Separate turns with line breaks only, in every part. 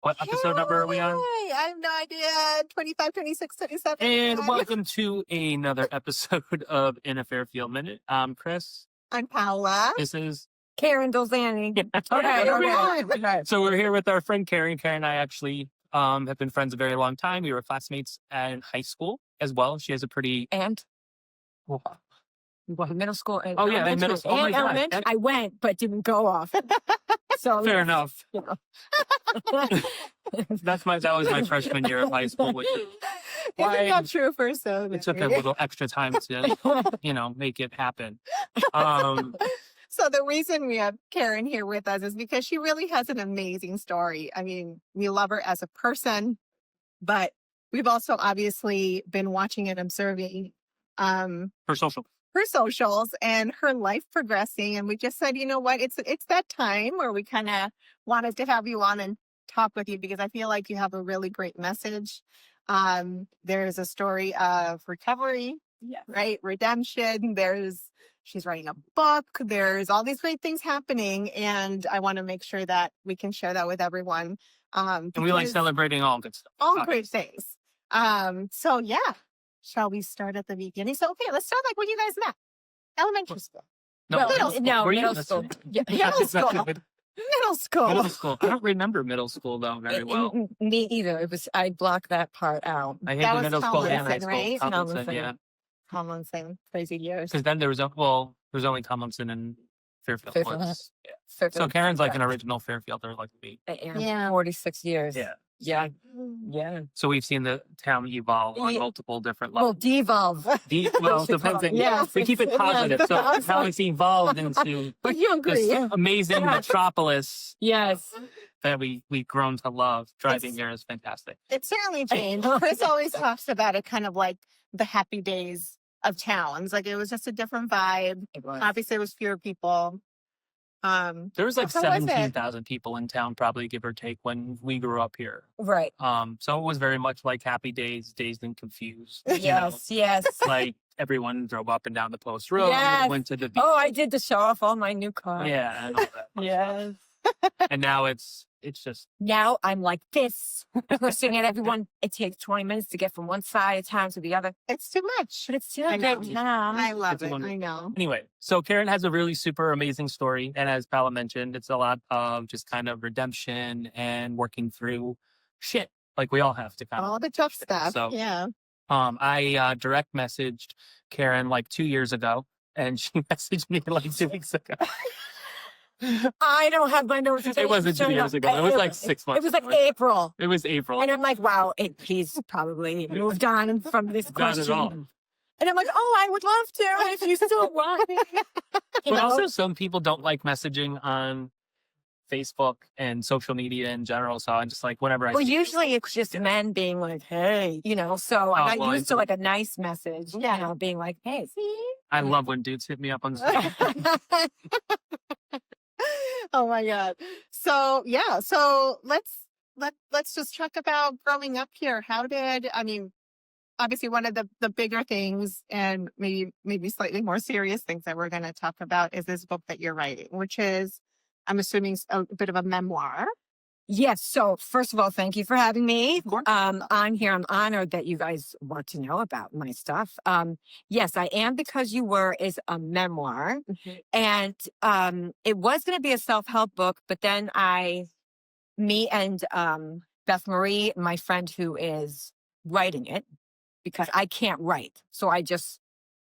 What episode number are we on?
I have no idea. 25, 26, 27.
And welcome to another episode of In a Fairfield Minute. I'm Chris.
I'm Paula.
This is
Karen Dolzani.
Okay.
So we're here with our friend Karen. Karen and I actually have been friends a very long time. We were classmates in high school as well. She has a pretty...
And middle school. And
middle school.
And elementary. I went, but didn't go off. So
Fair enough.
You know.
That was my freshman year of high school. Which
Isn't that true for so?
It took a little extra time to, make it happen.
So the reason we have Karen here with us is because she really has an amazing story. I mean, we love her as a person, but we've also obviously been watching and observing
her
socials and her life progressing. And we just said, you know what, it's that time where we kind of wanted to have you on and talk with you because I feel like you have a really great message. There's a story of recovery, right? Redemption. She's writing a book. There's all these great things happening. And I want to make sure that we can share that with everyone.
And we like celebrating all good stuff.
All great things. So yeah. Shall we start at the beginning? So, okay, let's start like when you guys met. Elementary school.
Middle school.
Yeah, middle school.
Middle school. I don't remember middle school though very well.
Me either. I blocked that part out.
I hated middle school and high school.
Right?
Tomlinson, yeah.
Tomlinson, crazy years.
Because then there was only Tomlinson and Fairfield. once. Yeah.
Fairfield.
So Karen's like an original Fairfielder, like me.
Yeah. 46 years.
Yeah.
Yeah. Yeah.
So we've seen the town evolve on multiple different
Well,
levels.
devolve.
Depends.
Yes.
We keep it positive. So how it's evolved into
But you agree.
this amazing metropolis
Yes.
that we've grown to love. Driving here is fantastic.
It certainly changed. Chris always talks about it kind of like the happy days of towns. Like it was just a different vibe. Obviously, it was fewer people.
There was like
So was it?
17,000 people in town, probably give or take, when we grew up here.
Right.
So it was very much like happy days, dazed and confused.
Yes. Yes.
Like everyone drove up and down the post road, went to the beach.
Oh, I did to show off all my new cars.
Yeah, and all that.
Yes.
And now it's just
Now I'm like this, cursing at everyone. It takes 20 minutes to get from one side of town to the other.
It's too much.
But it's still
I know.
good.
I love
It's
it.
wonderful.
I know.
anyway. So Karen has a really super amazing story, and as Paula mentioned, it's a lot of just kind of redemption and working through shit, like we all have to kind of.
All the tough stuff.
So,
yeah.
I direct messaged Karen like 2 years ago, and she messaged me like 2 weeks ago.
I don't have my notes.
It wasn't 2 years ago. It was like 6 months.
It was like
ago.
April.
It was April.
And I'm like, wow, he's probably moved on from this
Not
question.
at all.
And I'm like, oh, I would love to if you still want me.
But also, some people don't like messaging on Facebook and social media in general. So I'm just like, whenever I
Well,
see
usually it's just men being like, hey, so I'm not used to like a nice message, being like, hey, see?
I love when dudes hit me up on social.
Oh my God. So yeah. So let's just talk about growing up here. Obviously one of the bigger things and maybe slightly more serious things that we're going to talk about is this book that you're writing, which is, I'm assuming, a bit of a memoir.
Yes. So first of all, thank you for having me.
Of course.
I'm here. I'm honored that you guys want to know about my stuff. Yes, I Am Because You Were is a memoir.
Mm-hmm.
And it was going to be a self-help book, but then me and Beth Marie, my friend who is writing it, because I can't write. So I just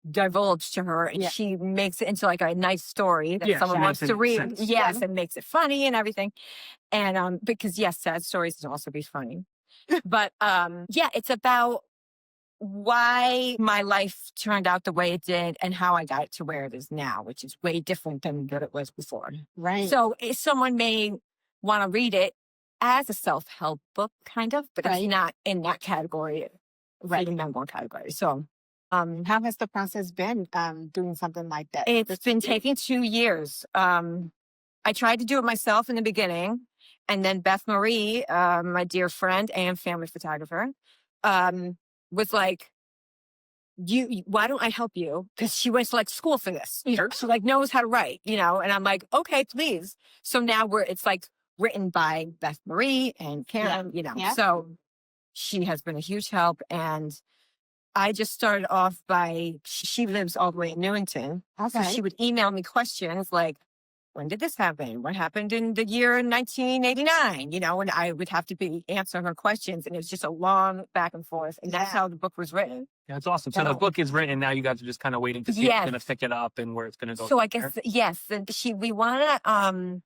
divulge to her and she makes it into like a nice story that someone wants to read.
Sense.
Yes, and makes it funny and everything. And because sad stories can also be funny. But it's about why my life turned out the way it did and how I got it to where it is now, which is way different than what it was before.
Right.
So if someone may want to read it as a self-help book, kind of, but it's not in that category, writing memoir category. So
how has the process been doing something like that?
it's been taking 2 years. I tried to do it myself in the beginning. And then Beth Marie, my dear friend and family photographer, was like, why don't I help you? Because she went to like school for this. She like knows how to write, and I'm like, okay, please. So now it's like written by Beth Marie and Karen, so she has been a huge help. And I just started off by, she lives all the way in Newington. So she would email me questions like, when did this happen? What happened in the year 1989? And I would have to be answering her questions. And it was just a long back and forth. And that's how the book was written.
Yeah, it's awesome. So the book is written. Now you guys are just kind of waiting to see if it's going to pick it up and where it's going to go.
So I guess, yes. And we want to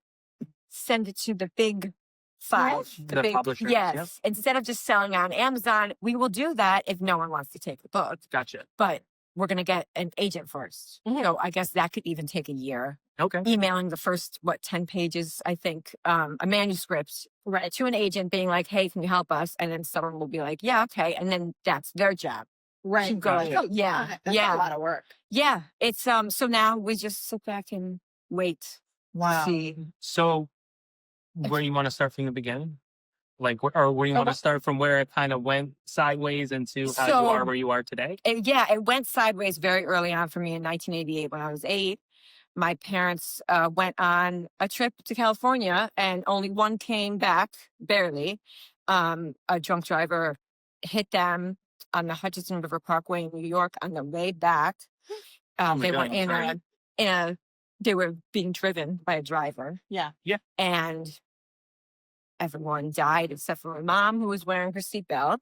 send it to the big five.
The big publishers.
Yes.
Yep.
Instead of just selling on Amazon, we will do that if no one wants to take the book.
Gotcha.
But we're going to get an agent first. So I guess that could even take a year.
Okay.
Emailing the first, 10 pages, I think, a manuscript to an agent being like, hey, can you help us? And then someone will be like, yeah, okay. And then that's their job.
Right.
That's
a lot of work.
Yeah. It's, so now we just sit back and wait.
Wow.
See.
So where you want to start from the beginning? Like, or where you want to start from where it kind of went sideways into how you are where you are today?
It went sideways very early on for me in 1988 when I was 8. My parents went on a trip to California and only one came back, barely. A drunk driver hit them on the Hutchinson River Parkway in New York on the way back. They were they were being driven by a driver.
Yeah.
Yeah.
And everyone died except for my mom, who was wearing her seatbelt.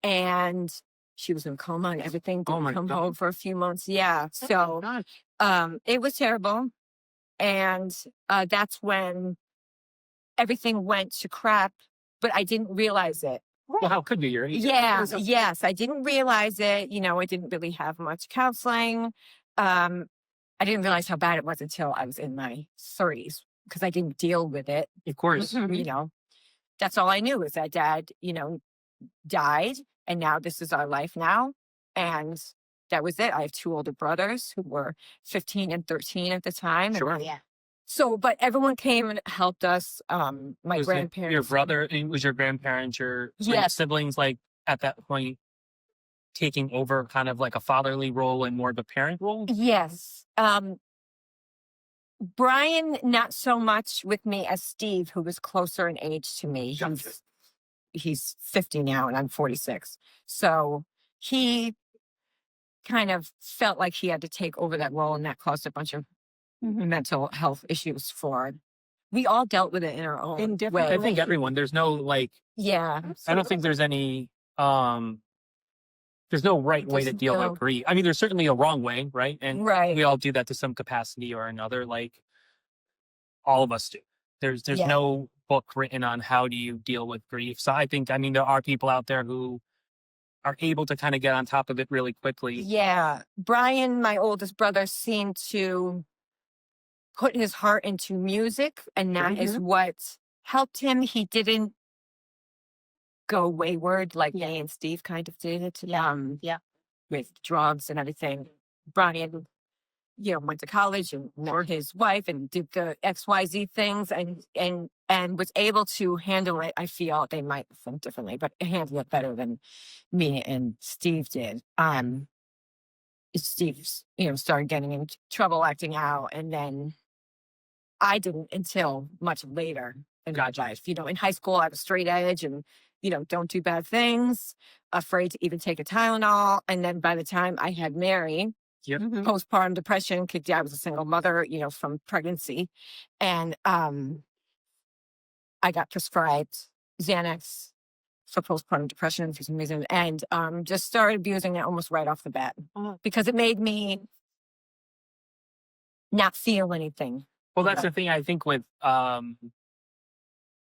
And she was in coma and everything. Didn't come home for a few months. Yeah. So it was terrible. And that's when everything went to crap, but I didn't realize it.
Well, how could you? You're 8.
Yeah. Yes. I didn't realize it. I didn't really have much counseling. I didn't realize how bad it was until I was in my 30s because I didn't deal with it.
Of course.
That's all I knew is that Dad, died. And now this is our life now. And that was it. I have 2 older brothers who were 15 and 13 at the time.
Sure.
And, so, but everyone came and helped us. My grandparents.
Your brother, was your grandparents, your siblings, like at that point, taking over kind of like a fatherly role and more of a parent role?
Yes. Brian, not so much with me as Steve, who was closer in age to me. He's 50 now and I'm 46. So he kind of felt like he had to take over that role, and that caused a bunch of mental health issues for. We all dealt with it in our own way.
I think everyone, there's no like, I don't think there's any, there's no right way to deal with grief. I mean, there's certainly a wrong way, right? And we all do that to some capacity or another, like all of us do. There's no book written on how do you deal with grief. So I think, there are people out there who are able to kind of get on top of it really quickly.
Yeah. Brian, my oldest brother, seemed to put his heart into music, and that is what helped him. He didn't go wayward like me and Steve kind of did it. With drugs and everything. Brian, went to college and met his wife and did the XYZ things and was able to handle it. I feel they might think differently, but handle it better than me and Steve did. Steve, started getting into trouble, acting out, and then I didn't until much later in my life. In high school, I was straight edge and, don't do bad things, afraid to even take a Tylenol. And then by the time I had Mary, postpartum depression, because I was a single mother, from pregnancy. And I got prescribed Xanax for postpartum depression for some reason, and just started abusing it almost right off the bat because it made me not feel anything.
Well, that's the thing I think with,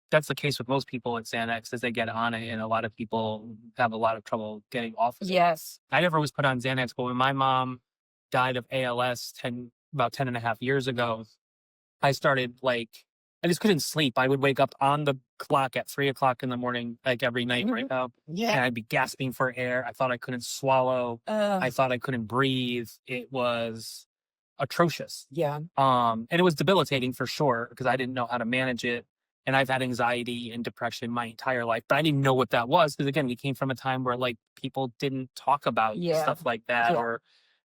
that's the case with most people with Xanax as they get on it, and a lot of people have a lot of trouble getting off of it.
Yes.
I never was put on Xanax, but when my mom died of ALS about 10 and a half years ago, I started I just couldn't sleep. I would wake up on the clock at 3:00 in the morning, like every night right now.
Yeah.
And I'd be gasping for air. I thought I couldn't swallow. I thought I couldn't breathe. It was atrocious.
Yeah.
And it was debilitating for sure because I didn't know how to manage it. And I've had anxiety and depression my entire life, but I didn't know what that was. Because again, we came from a time where people didn't talk about stuff like that or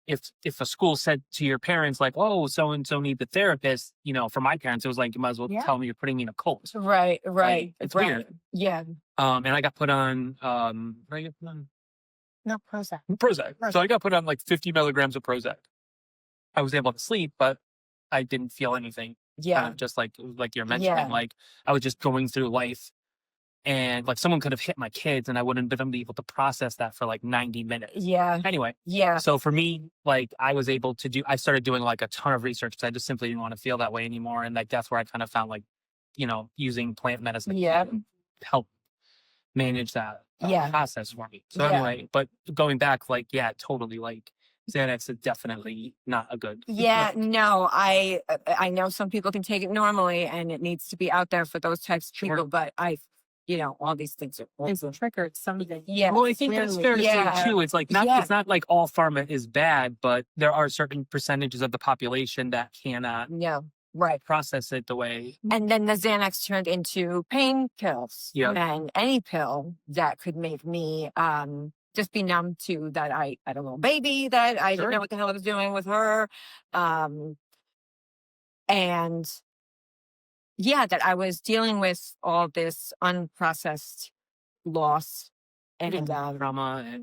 if a school said to your parents like, oh, so and so need the therapist, you know, for my parents, it was like, you might as well tell me you're putting me in a cult.
Right.
Like, it's weird.
Yeah.
And I got put on what did I get put on?
No, Prozac.
Prozac. So I got put on like 50 milligrams of Prozac. I was able to sleep, but I didn't feel anything.
Yeah.
Just like you're mentioning, like I was just going through life, and like someone could have hit my kids and I wouldn't have been able to process that for like 90 minutes.
Yeah.
Anyway.
Yeah.
So for me, like I started doing like a ton of research because I just simply didn't want to feel that way anymore. And like, that's where I kind of found like, you know, using plant medicine to help manage that process for me. So anyway, but going back, like, totally, like Xanax is definitely not a good.
No, I know some people can take it normally and it needs to be out there for those types of people, but you know, all these things are
it's triggered something.
Yeah.
Well, I think that's fair to say too. It's like it's not like all pharma is bad, but there are certain percentages of the population that cannot process it the way.
And then the Xanax turned into pain pills.
Yeah.
And any pill that could make me just be numb to that I had a little baby that I didn't know what the hell I was doing with her. And that I was dealing with all this unprocessed loss and
trauma.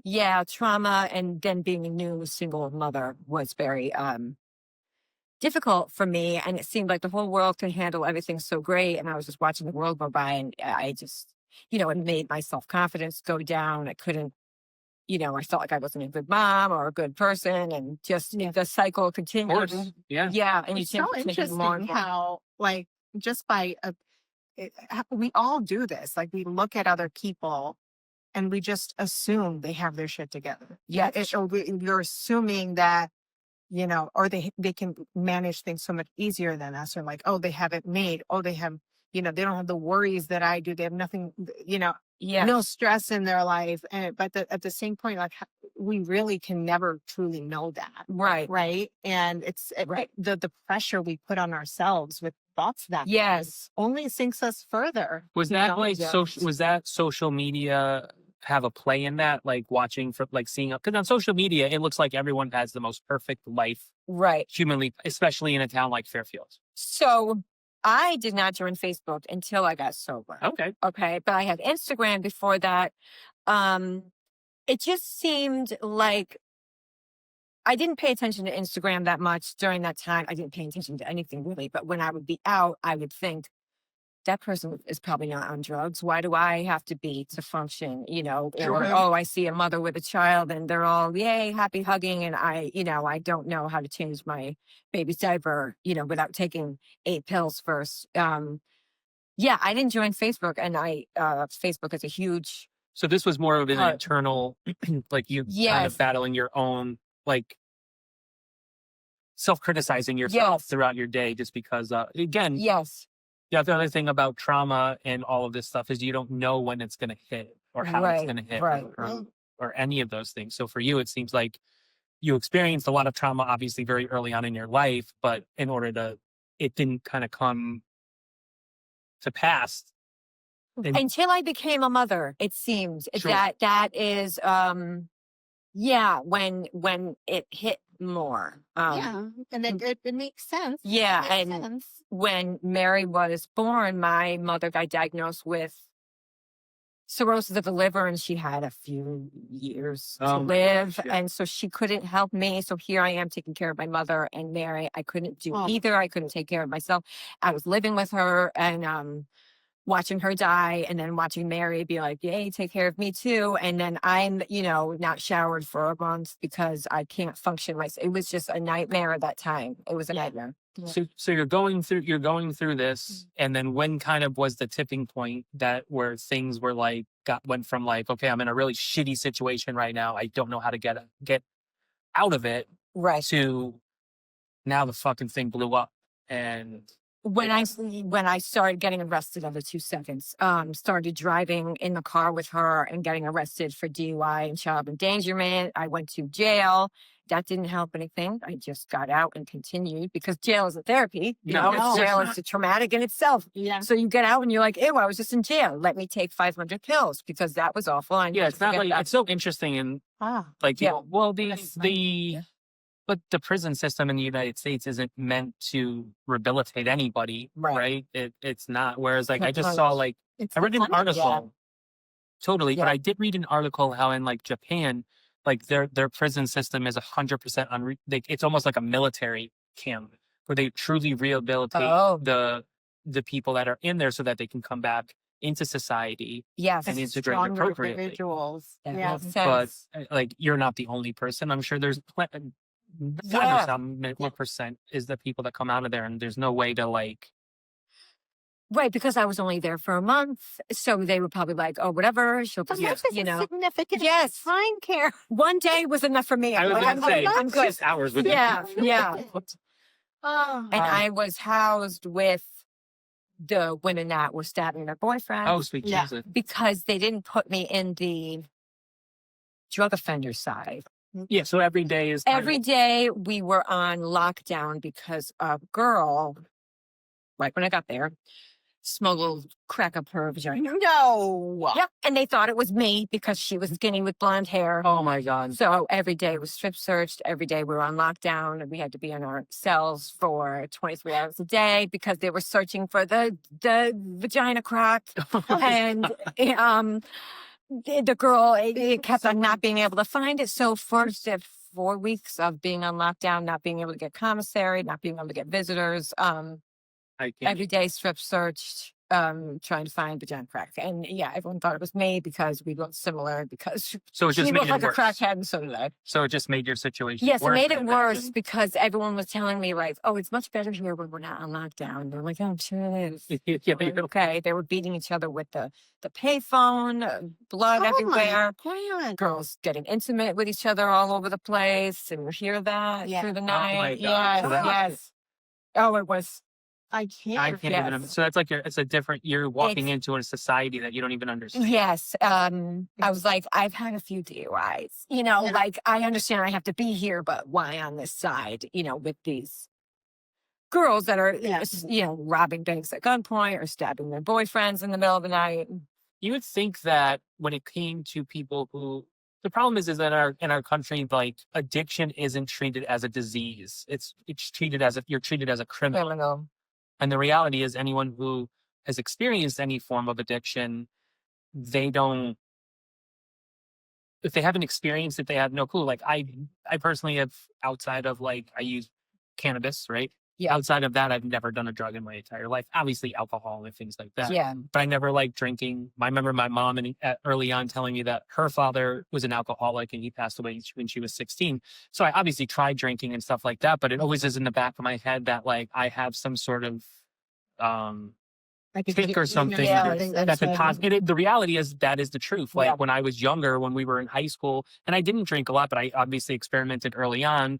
Trauma. And then being a new single mother was very difficult for me. And it seemed like the whole world could handle everything so great. And I was just watching the world go by, and I just, you know, it made my self-confidence go down. I couldn't, you know, I felt like I wasn't a good mom or a good person, and just the cycle continued.
Yeah.
And
it's so interesting how, like, just by we all do this. Like, we look at other people and we just assume they have their shit together. You're assuming that, you know, or they can manage things so much easier than us, or like, oh, they have it made. Oh, they have, you know, they don't have the worries that I do. They have nothing, you know, no stress in their life. But at the same point, like, we really can never truly know that. Right. And it's the pressure we put on ourselves with thoughts that only sinks us further.
Was that like was that social media have a play in that? Like watching for like seeing because on social media, it looks like everyone has the most perfect life. Humanly, especially in a town like Fairfield.
So I did not join Facebook until I got sober.
Okay.
But I had Instagram before that. It just seemed like I didn't pay attention to Instagram that much during that time. I didn't pay attention to anything really. But when I would be out, I would think, that person is probably not on drugs. Why do I have to be to function? You know, or, I see a mother with a child and they're all, yay, happy hugging. And I don't know how to change my baby's diaper, you know, without taking 8 pills first. I didn't join Facebook, and Facebook is a huge.
So this was more of an internal, like you kind of battling your own, like self-criticizing yourself throughout your day, just because, again. Yeah, the other thing about trauma and all of this stuff is you don't know when it's going to hit or how it's going to hit or any of those things. So for you, it seems like you experienced a lot of trauma, obviously, very early on in your life, but it didn't kind of come to pass.
Until I became a mother, it seemed that is, when it hit more.
And then it makes sense.
Sense. When Mary was born, my mother got diagnosed with cirrhosis of the liver, and she had a few years to live. And so she couldn't help me. So here I am taking care of my mother and Mary. I couldn't do either. I couldn't take care of myself. I was living with her and watching her die, and then watching Mary be like, yay, take care of me too. And then I'm, not showered for a month because I can't function myself. It was just a nightmare at that time. It was a nightmare.
Yeah. So you're going through this, and then when kind of was the tipping point where things were like went from like, okay, I'm in a really shitty situation right now, I don't know how to get out of it, to now the fucking thing blew up. And
when I started getting arrested every 2 seconds, started driving in the car with her and getting arrested for DUI and child endangerment. I went to jail. That didn't help anything. I just got out and continued, because jail isn't therapy. Jail is traumatic in itself. Yeah. So you get out and you're like, ew, I was just in jail. Let me take 500 pills because that was awful.
It's not like it's so interesting and But the prison system in the United States isn't meant to rehabilitate anybody, right? It's not. Whereas, like, I just saw, like, I read an article, totally, but I did read an article how in, like, Japan, like, their prison system is 100% it's almost like a military camp where they truly rehabilitate the people that are in there so that they can come back into society and integrate appropriately.
Individuals.
But like, you're not the only person. I'm sure there's God knows how what percent is the people that come out of there, and there's no way to like.
Right, because I was only there for a month, so they were probably like, "Oh, whatever, she'll be,
significant.
Yes,
fine, Karen.
One day was enough for me.
I was going to say,
I'm good.
6 hours with
Yeah.
Oh.
And I was housed with the women that were stabbing their boyfriend.
Oh, sweet Jesus!
Because they didn't put me in the drug offender side.
Yeah, so every day is
every day we were on lockdown because a girl, right when I got there, smuggled crack up her vagina.
No.
Yep. And they thought it was me because she was skinny with blonde hair.
Oh my God.
So every day was strip searched. Every day we were on lockdown and we had to be in our cells for 23 hours a day because they were searching for the vagina crack. And the girl it kept on not being able to find it. So first 4 weeks of being on lockdown, not being able to get commissary, not being able to get visitors, every day strip searched, trying to find vagina crack. And everyone thought it was me because we looked similar because
so it just
she
made
looked like
it worse.
a crackhead and so did I.
So it just made your situation
worse. It made it worse because everyone was telling me like, oh, it's much better here when we're not on lockdown. And I'm like, oh, I'm sure it is. Okay. They were beating each other with the payphone, blood everywhere. Girls getting intimate with each other all over the place. And you hear that through the night.
Oh my God.
Yes. Oh, it was.
I can't
even. So that's like it's a different. You're walking into a society that you don't even understand.
Yes. I was like, I've had a few DUIs. Like I understand I have to be here, but why on this side? With these girls that are, robbing banks at gunpoint or stabbing their boyfriends in the middle of the night.
You would think that when it came to people who. The problem is that in our country, like addiction isn't treated as a disease. It's treated as you're treated as a criminal. And the reality is anyone who has experienced any form of addiction, if they haven't experienced it, they have no clue. Like I personally have, outside of like, I use cannabis, right? Yeah. Outside of that, I've never done a drug in my entire life. Obviously alcohol and things like that. Yeah. But I never liked drinking. I remember my mom early on telling me that her father was an alcoholic and he passed away when she was 16. So I obviously tried drinking and stuff like that, but it always is in the back of my head that like I have some sort of kick or something that could possibly. The reality is that is the truth. Like when I was younger, when we were in high school, and I didn't drink a lot, but I obviously experimented early on.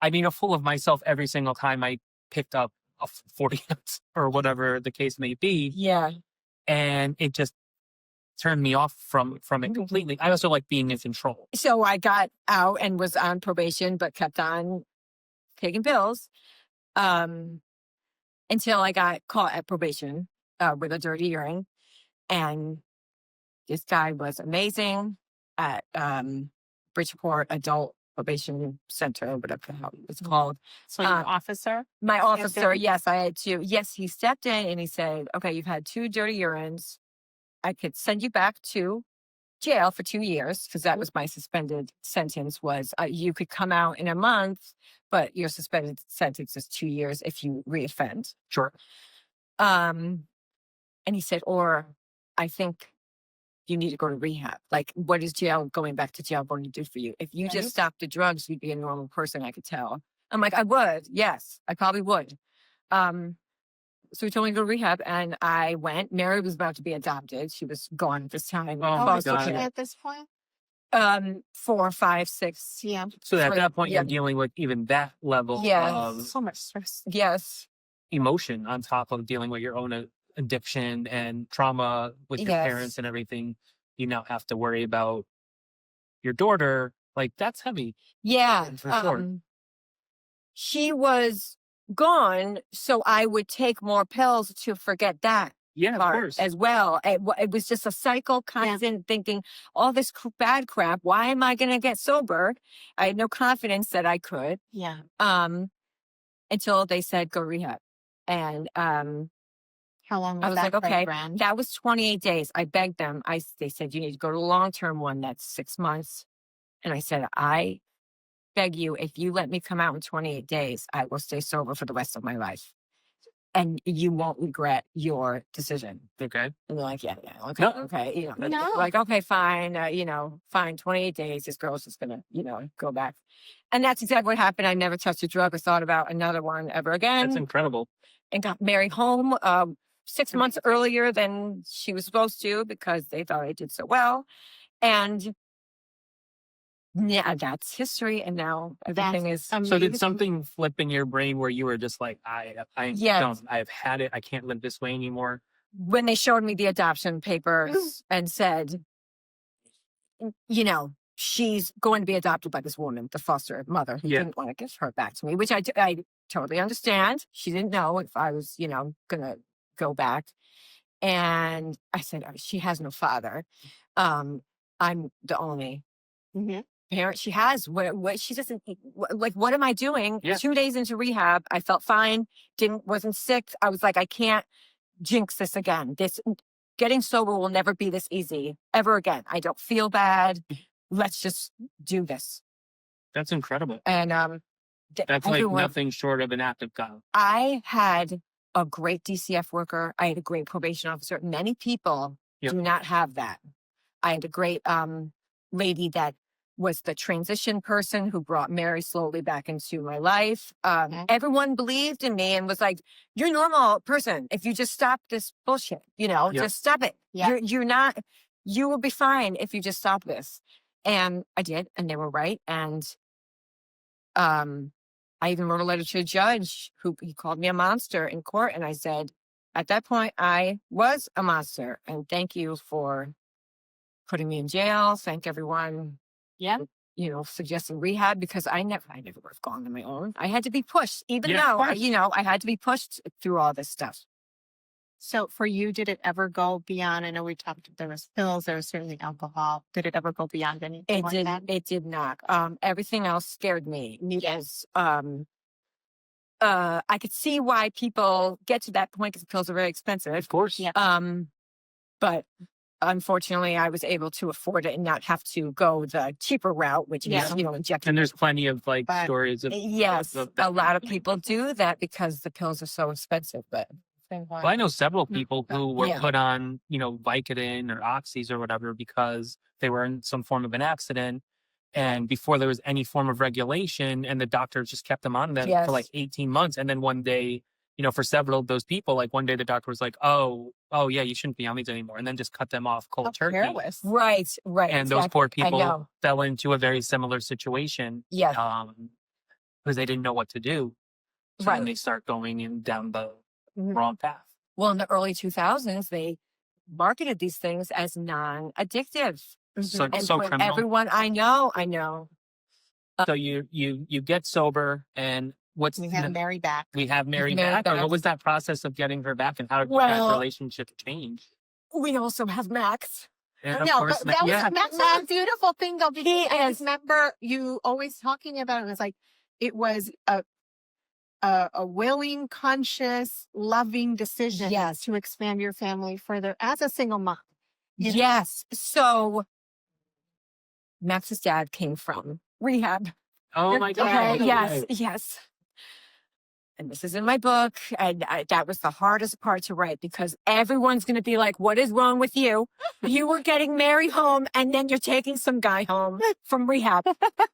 I made a fool of myself every single time I picked up a 40 ounce or whatever the case may be. Yeah. And it just turned me off from it completely. I also like being in control.
So I got out and was on probation, but kept on taking pills until I got caught at probation with a dirty urine. And this guy was amazing at Bridgeport Adult Probation Center, whatever it's called.
So your officer?
My officer, yes, I had to. Yes, he stepped in and he said, okay, you've had 2 dirty urines. I could send you back to jail for 2 years because that was my suspended sentence was you could come out in a month, but your suspended sentence is 2 years if you reoffend.
Sure.
And he said, or I think you need to go to rehab. Like, what is going back to jail going to do for you? If you just stopped the drugs, you'd be a normal person, I could tell. I'm like, I would. Yes, I probably would. So he told me to go to rehab, and I went. Mary was about to be adopted. She was gone at this time.
Oh my God. At this point?
4, 5, 6. Yeah.
So at that point, you're dealing with even that level of
so much stress.
Yes.
Emotion on top of dealing with your own addiction and trauma with your parents and everything. You now have to worry about your daughter. Like, that's heavy.
Yeah.
For sure.
She was gone, so I would take more pills to forget that
Yeah, of
part
course.
as well. It was just a cycle, constant thinking, all this bad crap. Why am I going to get sober? I had no confidence that I could.
Yeah.
Until they said go rehab, and
How long was
I was
that
like, okay,
program?
that was 28 days. I begged them. They said you need to go to a long-term one. That's 6 months, and I said I beg you, if you let me come out in 28 days, I will stay sober for the rest of my life. And you won't regret your decision.
Okay.
And they're like, yeah, okay,
No.
okay. You know,
No.
like, okay, fine. Fine, 28 days. This girl's just going to, go back. And that's exactly what happened. I never touched a drug or thought about another one ever again.
That's incredible.
And got married home 6 months earlier than she was supposed to because they thought I did so well. And yeah, that's history. And now everything is.
So did something flip in your brain where you were just like,
Yes.
I've had it. I can't live this way anymore.
When they showed me the adoption papers and said, she's going to be adopted by this woman, the foster mother, who didn't want to give her back to me, which I totally understand. She didn't know if I was, going to go back. And I said, she has no father. I'm the only parent she has. What she doesn't like. What am I doing?
Yeah.
2 days into rehab, I felt fine. Wasn't sick. I was like, I can't jinx this again. Getting sober will never be this easy ever again. I don't feel bad. Let's just do this.
That's incredible.
And
that's like nothing short of an act of God.
I had a great DCF worker. I had a great probation officer. Many people do not have that. I had a great lady that was the transition person who brought Mary slowly back into my life. Everyone believed in me and was like, you're a normal person. If you just stop this bullshit, just stop it. You will be fine if you just stop this. And I did, and they were right. And I even wrote a letter to a judge he called me a monster in court. And I said, at that point, I was a monster. And thank you for putting me in jail. Thank everyone. Yeah. Suggesting rehab, because I never would have gone on my own. I had to be pushed, even though, I had to be pushed through all this stuff.
So for you, did it ever go beyond? I know we talked, there was pills, there was certainly alcohol. Did it ever go beyond anything like that?
It did not. Everything else scared me. Because I could see why people get to that point because pills are very expensive.
Of course.
Yeah.
But unfortunately, I was able to afford it and not have to go the cheaper route, which is, injecting.
And there's plenty of stories of.
Yes, a lot of people do that because the pills are so expensive. But
well, I know several people who were put on, Vicodin or Oxys or whatever because they were in some form of an accident. And before there was any form of regulation, and the doctor just kept them on them for like 18 months. And then one day, for several of those people, like one day the doctor was like, oh yeah, you shouldn't be on these anymore. And then just cut them off cold turkey.
Careless.
Right.
And those poor people fell into a very similar situation.
Yeah.
Because they didn't know what to do. So then they start going down the wrong path.
Well, in the early 2000s, they marketed these things as non-addictive.
So criminal.
Everyone I know.
So you get sober, and
we have Mary back.
We have Mary back. Or what was that process of getting her back, and how did that relationship change?
We also have Max.
And of course,
Max was a beautiful thing though. Because I remember you always talking about it. It was a willing, conscious, loving decision to expand your family further as a single mom.
Yes. So Max's dad came from rehab.
Oh my God.
Okay. Yes. And this is in my book. And that was the hardest part to write because everyone's going to be like, what is wrong with you? You were getting married home and then you're taking some guy home from rehab.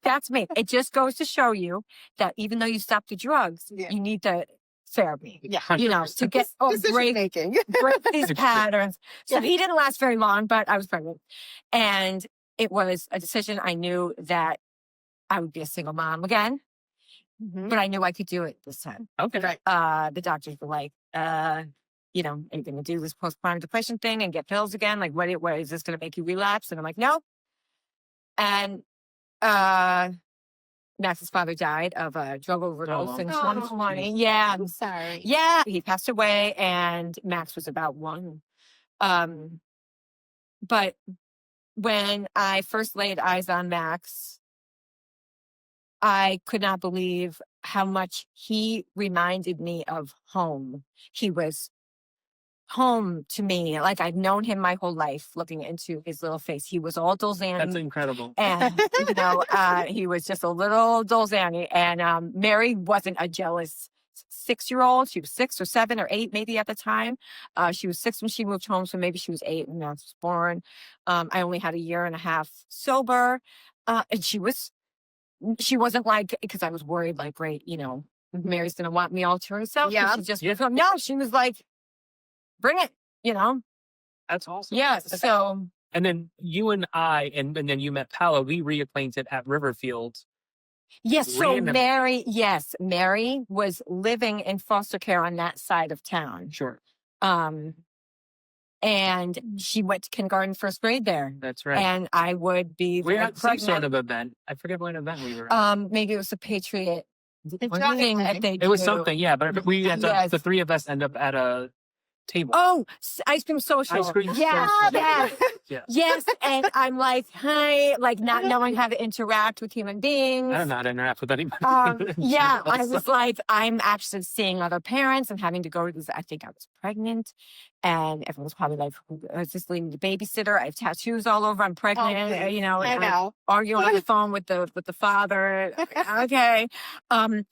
That's me. It just goes to show you that even though you stop the drugs, you need the therapy, to get break these patterns. So he didn't last very long, but I was pregnant. And it was a decision. I knew that I would be a single mom again. But I knew I could do it this time.
Okay.
The doctors were like, are you going to do this postpartum depression thing and get pills again? Like, what is this going to make you relapse? And I'm like, no. And Max's father died of a drug overdose in
Oh,
2020. Yeah.
I'm sorry.
Yeah. He passed away and Max was about 1. But when I first laid eyes on Max, I could not believe how much he reminded me of home. He was home to me. Like I've known him my whole life, looking into his little face. He was all Dolzani.
That's incredible.
And, he was just a little Dolzani. And Mary wasn't a jealous 6-year-old. She was 6 or 7 or 8 maybe at the time. She was 6 when she moved home, so maybe she was 8 when I was born. I only had a year and a half sober. And she wasn't like, because I was worried, like, great, Mary's going to want me all to herself.
Yeah.
She just, no, she was like, bring it,
That's awesome.
Yeah. So.
And then you and I, and then you met Paula, we reacquainted at Riverfield.
Yes. So Mary was living in foster care on that side of town.
Sure.
And she went to kindergarten, first grade there.
That's right.
And I would be.
We were at some sort of event. I forget what event we were at.
Maybe it was a Patriot thing that they
It was something, yeah. But we ended up, the 3 of us end up at a table.
Oh, ice cream social.
Ice cream
yes,
social.
yes,
Yeah.
yes. And I'm like, hi, like not knowing how to interact with human beings.
I don't know how to interact with anybody.
Yeah, I was like, I'm actually seeing other parents and having to go because I think I was pregnant. And everyone's probably like, I was just leaving the babysitter. I have tattoos all over. I'm pregnant,
I know.
I'm arguing on the phone with the father. Okay. And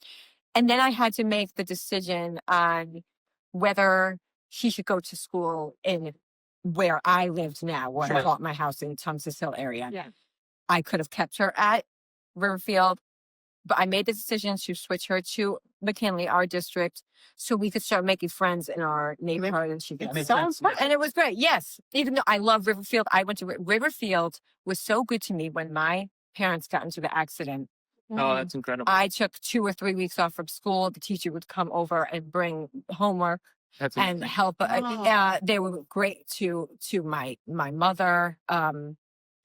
then I had to make the decision on whether she should go to school in where I lived now, where I bought my house in Tunsis Hill area.
Yeah.
I could have kept her at Riverfield, but I made the decision to switch her to McKinley, our district, so we could start making friends in our neighborhood. And she gets and it was great. Yes. Even though I love Riverfield, I went to Riverfield was so good to me when my parents got into the accident.
Oh, that's incredible.
I took 2 or 3 weeks off from school. The teacher would come over and bring homework. And help. They were great to my mother.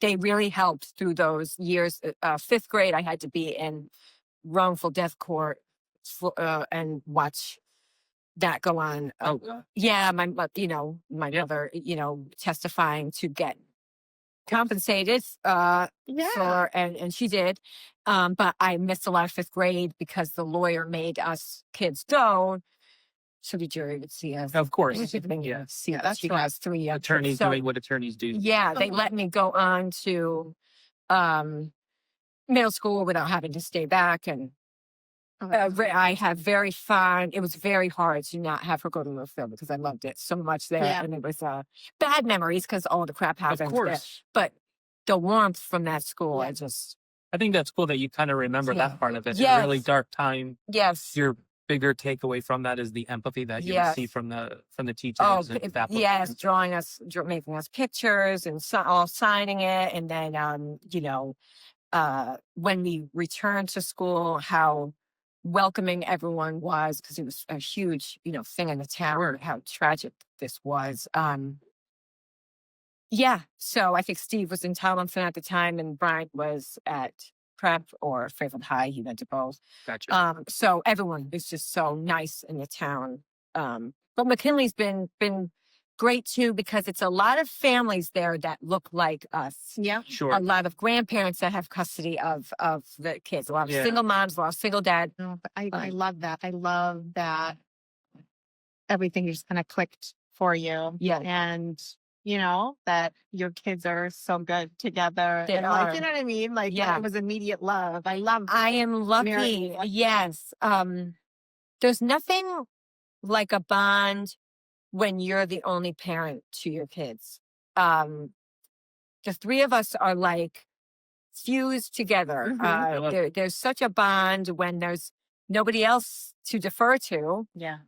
They really helped through those years. 5th grade, I had to be in wrongful death court and watch that go on. Yeah, my mother, testifying to get compensated for, and she did. But I missed a lot of 5th grade because the lawyer made us kids go. So the jury would see us.
Of course.
Yeah. See that she has 3
attorneys doing what attorneys do.
Yeah, they let me go on to middle school without having to stay back. And I have very fun. It was very hard to not have her go to Riverfield because I loved it so much there. Yeah. And it was bad memories because all the crap happened.
Of course.
But the warmth from that school, I
think that's cool that you kind of remember that part of it.
Yes.
A really dark time.
Yes.
Your bigger takeaway from that is the empathy that you see from the teachers.
Oh, yes, making us pictures and all signing it. And then, when we returned to school, how welcoming everyone was because it was a huge, thing in the town, how tragic this was. So I think Steve was in Tomlinson at the time and Brian was at Prep or Fairfield High. He went to both.
Gotcha.
So everyone is just so nice in the town. But McKinley's been great too because it's a lot of families there that look like us.
Yeah,
sure.
A lot of grandparents that have custody of the kids. A lot of single moms, a lot of single dads.
No, but I love that. I love that everything just kind of clicked for you.
Yeah,
and that your kids are so good together.
They
and
are.
Like, you know what I mean? Like, it was immediate love. I am
lucky.
Mary.
Yes. There's nothing like a bond when you're the only parent to your kids. The 3 of us are like fused together.
Mm-hmm.
There's such a bond when there's nobody else to defer to.
Yeah.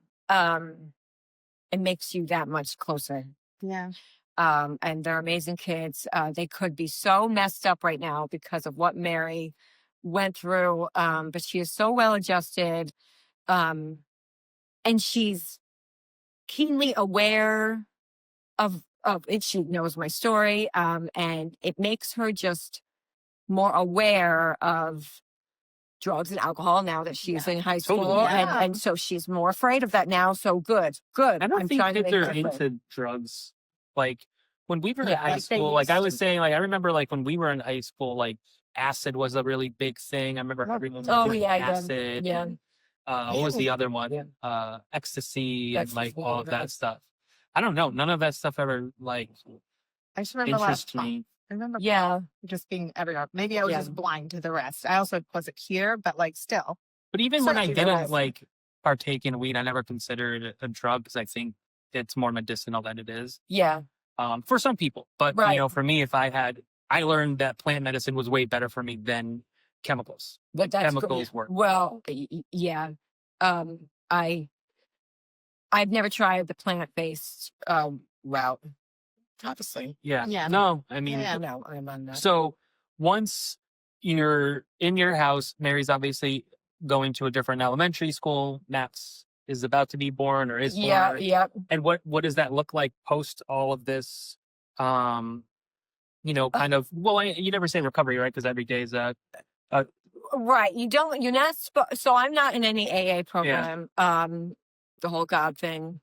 It makes you that much closer.
Yeah.
And they're amazing kids. They could be so messed up right now because of what Mary went through. But she is so well adjusted. And she's keenly aware of it. She knows my story. And it makes her just more aware of drugs and alcohol now that she's in high school.
Totally.
And so she's more afraid of that now. So good.
I don't
I'm
think
trying to
kids
make
are
her afraid.
into drugs. Like when we were in
Yeah,
high
like they
school, like I
used
was
to.
saying, like I remember like when we were in high school, like acid was a really big thing. I remember everyone was
Oh,
doing
yeah.
acid.
Yeah.
And, what was the other one?
Yeah.
Ecstasy and like
Ecstasy,
all of that
right.
stuff. I don't know. None of that stuff ever like
I just remember
interests me.
I remember
Yeah.
just being everywhere. Maybe I was
Yeah.
just blind to the rest. I also wasn't here, but like still.
But even when I
Certainly
didn't
was.
like partake in weed, I never considered it a drug because I think it's more medicinal than it is.
Yeah.
For some people. But
Right.
you know, for me, I learned that plant medicine was way better for me than chemicals.
But that's
Chemicals work.
well, yeah. I've never tried the plant-based route. Obviously.
Yeah.
Yeah.
No, I mean,
No, I'm on that.
so once you're in your house, Mary's obviously going to a different elementary school. Max is about to be born or is
Yeah.
born.
Yeah.
And what does that look like post all of this? You know, kind of. Well, you never say recovery, right? Because every day is a
Right. You're not, so I'm not in any AA program. The whole God thing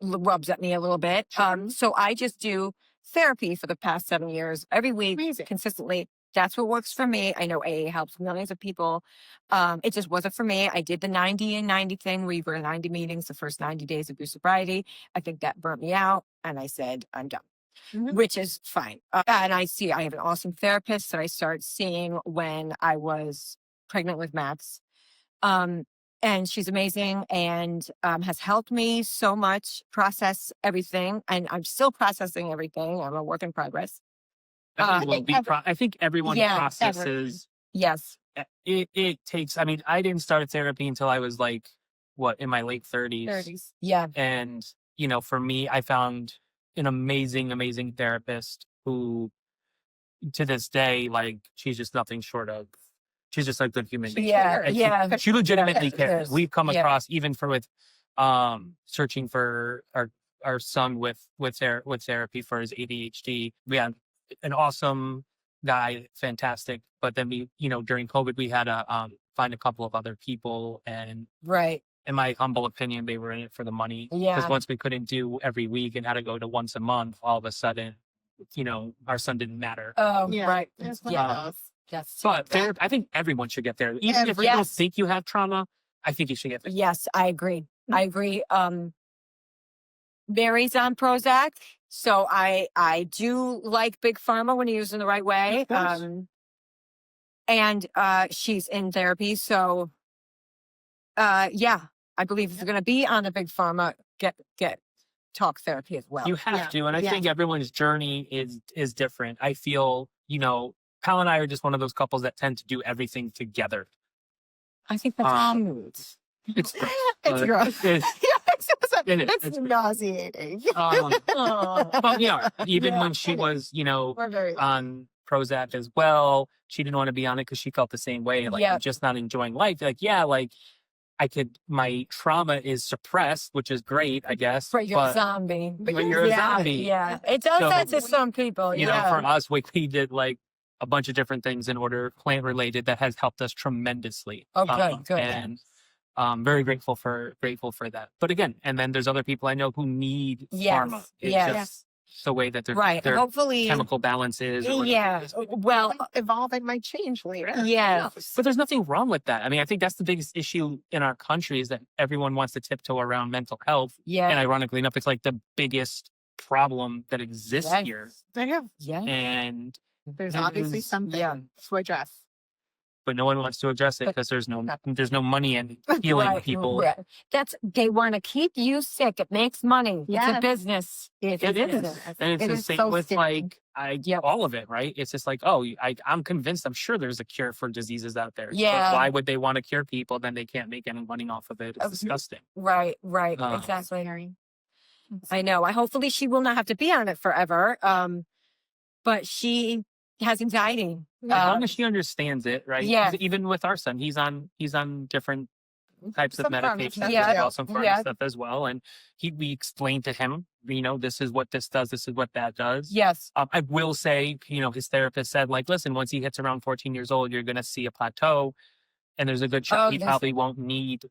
rubs at me a little bit. So I just do therapy for the past 7 years, every week,
Amazing.
consistently. That's what works for me. I know AA helps millions of people. It just wasn't for me. I did the 90 and 90 thing where you go to 90 meetings, the first 90 days of your sobriety. I think that burnt me out. And I said, I'm done.
Mhm.
Which is fine. And I have an awesome therapist that I started seeing when I was pregnant with Max. And she's amazing and has helped me so much process everything. And I'm still processing everything. I'm a work in progress.
I think everyone processes.
Yes.
It takes. I mean, I didn't start therapy until I was like, in my late 30s.
30s.
Yeah.
And you know, for me, I found an amazing therapist who, to this day, like she's just nothing short of. She's just a good human being.
Yeah.
She legitimately cares. We've come
Yeah.
across even with searching for our son with therapy for his ADHD. We had an awesome guy, fantastic. But then we, you know, during COVID, we had to find a couple of other people, and
Right.
in my humble opinion, they were in it for the money.
Yeah.
Because once we couldn't do every week and had to go to once a month, all of a sudden, you know, our son didn't matter.
Oh,
Yeah.
right.
It's one
Yeah.
of those.
That's
But I think everyone should get there. Even if you don't
Yes.
think you have trauma, I think you should get there.
Yes, I agree. I agree. Mary's on Prozac, so I do like Big Pharma when you use it in the right way.
Of course.
And she's in therapy, so yeah, I believe if you're going to be on the Big Pharma, get talk therapy as well.
You have
Yeah.
to, and I
Yeah.
think everyone's journey is different. I feel, you know, Pal and I are just one of those couples that tend to do everything together.
I think that's
It's
It's
but
gross.
it's- it is.
It's
It's-
nauseating.
but yeah, even
Yeah.
when she was, you know,
We're very
on Prozac as well, she didn't want to be on it because she felt the same way. Like,
Yeah.
I'm just not enjoying life. Like, yeah, like my trauma is suppressed, which is great, I guess.
But you're a zombie.
but you're a zombie.
Yeah, it does
So-
that to some people.
You
Yeah.
know, for us, we did like a bunch of different things in order, plant related, that has helped us tremendously.
Oh, good.
And very grateful for that. But again, and then there's other people I know who need pharma. It's
yes.
just the way that
Right.
their
Hopefully.
chemical balance is. or whatever it
Yeah.
is.
Well,
might evolve and might change later.
yeah.
But there's nothing wrong with that. I mean, I think that's the biggest issue in our country, is that everyone wants to tiptoe around mental health.
Yeah.
And ironically enough, it's like the biggest problem that exists
Yes.
here.
Yeah.
And
There's
It
obviously
is-
something
Yeah.
to address.
but no one wants to address it
But-
because there's no money in healing
Right,
people.
right. They want to keep you sick. It makes money. It's a
Yes.
business.
It is.
business.
And it's
It
the
is
same
so
with
sickening.
like all of it, right? It's just like, I'm convinced, I'm sure there's a cure for diseases out there.
Yeah.
But why would they want to cure people? Then they can't make any money off of it. It's
Oh,
disgusting.
Right. Exactly. I know. Hopefully she will not have to be on it forever. But she has anxiety.
As long as she understands it, right?
Yeah.
'Cause even with our son, he's on different types of
Some pharma
medication
stuff
as
as
well,
well.
some pharma
Yeah.
stuff as well. And we explained to him this is what this does, this is what that does.
Yes.
I will say, his therapist said, like, listen, once he hits around 14 years old, you're going to see a plateau, and there's a good shot he probably won't need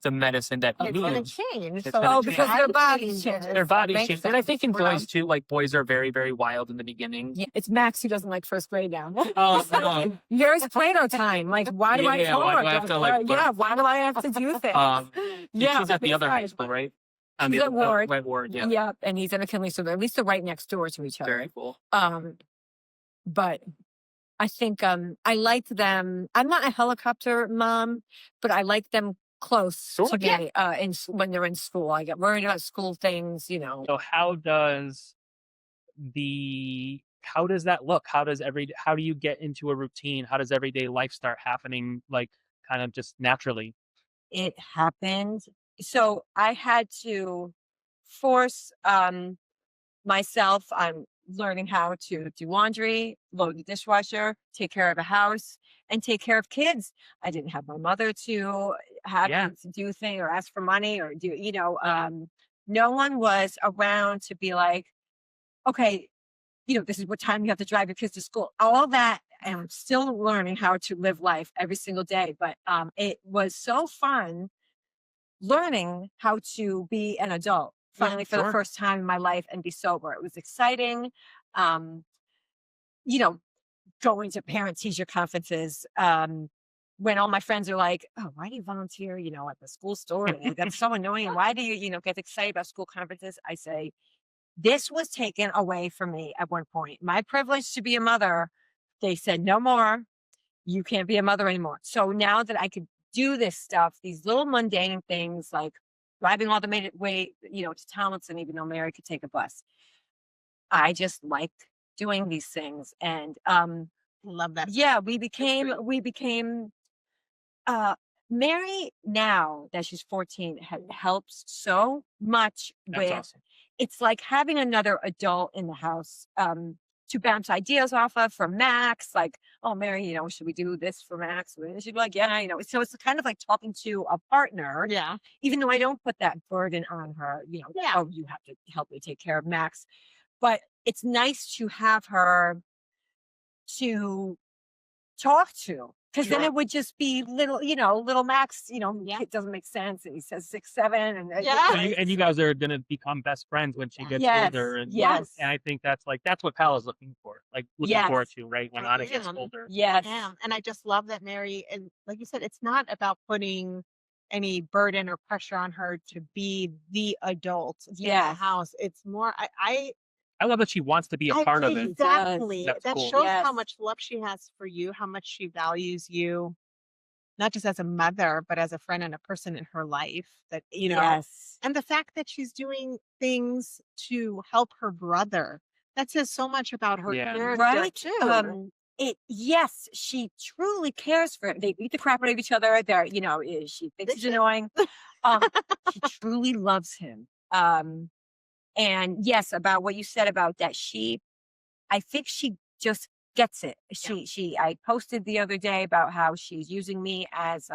the medicine that he
It's going to
needs.
change.
Because their body changes.
Their body changes. And I think in boys too, like boys are very, very wild in the beginning.
Yeah, it's Max who doesn't like first grade now.
Oh, no.
There's Play-Doh time. Like, why do I
why do I have to, like,
why do I have to do things?
She's at the other high school, right?
He's at Ward.
Ward, yeah.
Yeah, and he's in McKinley, so at least they're right next door to each other.
Very cool.
But I think I liked them. I'm not a helicopter mom, but I like them close to me when they're in school. I get worried about school things,
So how does that look? How do you get into a routine? How does everyday life start happening, like kind of just naturally?
It happened. So I had to force myself on learning how to do laundry, load the dishwasher, take care of a house, and take care of kids. I didn't have my mother to have to do things or ask for money or do, no one was around to be like, okay, this is what time you have to drive your kids to school. All that, and I'm still learning how to live life every single day. But it was so fun learning how to be an adult finally for the first time in my life and be sober. It was exciting. Going to parent-teacher conferences, when all my friends are like, oh, why do you volunteer, at the school store? That's so annoying. And why do you, get excited about school conferences? I say, this was taken away from me at one point. My privilege to be a mother, they said, no more. You can't be a mother anymore. So now that I could do this stuff, these little mundane things like driving all the way, to Tomlinson, even though Mary could take a bus. I just liked doing these things. And
love that.
Yeah, we became Mary, now that she's 14, helps so much.
That's awesome.
It's like having another adult in the house to bounce ideas off of from Max. Like, oh, Mary, should we do this for Max? And she'd be like, yeah, So it's kind of like talking to a partner.
Yeah.
Even though I don't put that burden on her, oh, you have to help me take care of Max. But it's nice to have her to talk to. Because then it would just be little Max, it doesn't make sense. And he says 6'7", and
you guys are going to become best friends when she gets older. And I think that's what Pal is looking for, looking forward to, right? When Anna gets older.
Yes.
Yeah. And I just love that, Mary. And like you said, it's not about putting any burden or pressure on her to be the adult in the house. It's more,
I love that she wants to be a part of it.
Exactly. That
cool.
shows how much love she has for you, how much she values you, not just as a mother, but as a friend and a person in her life. That and the fact that she's doing things to help her brother, that says so much about her character too.
She truly cares for him. They beat the crap out of each other. She thinks he's annoying. She truly loves him. And yes, about what you said about that, I think she just gets it. I posted the other day about how she's using me as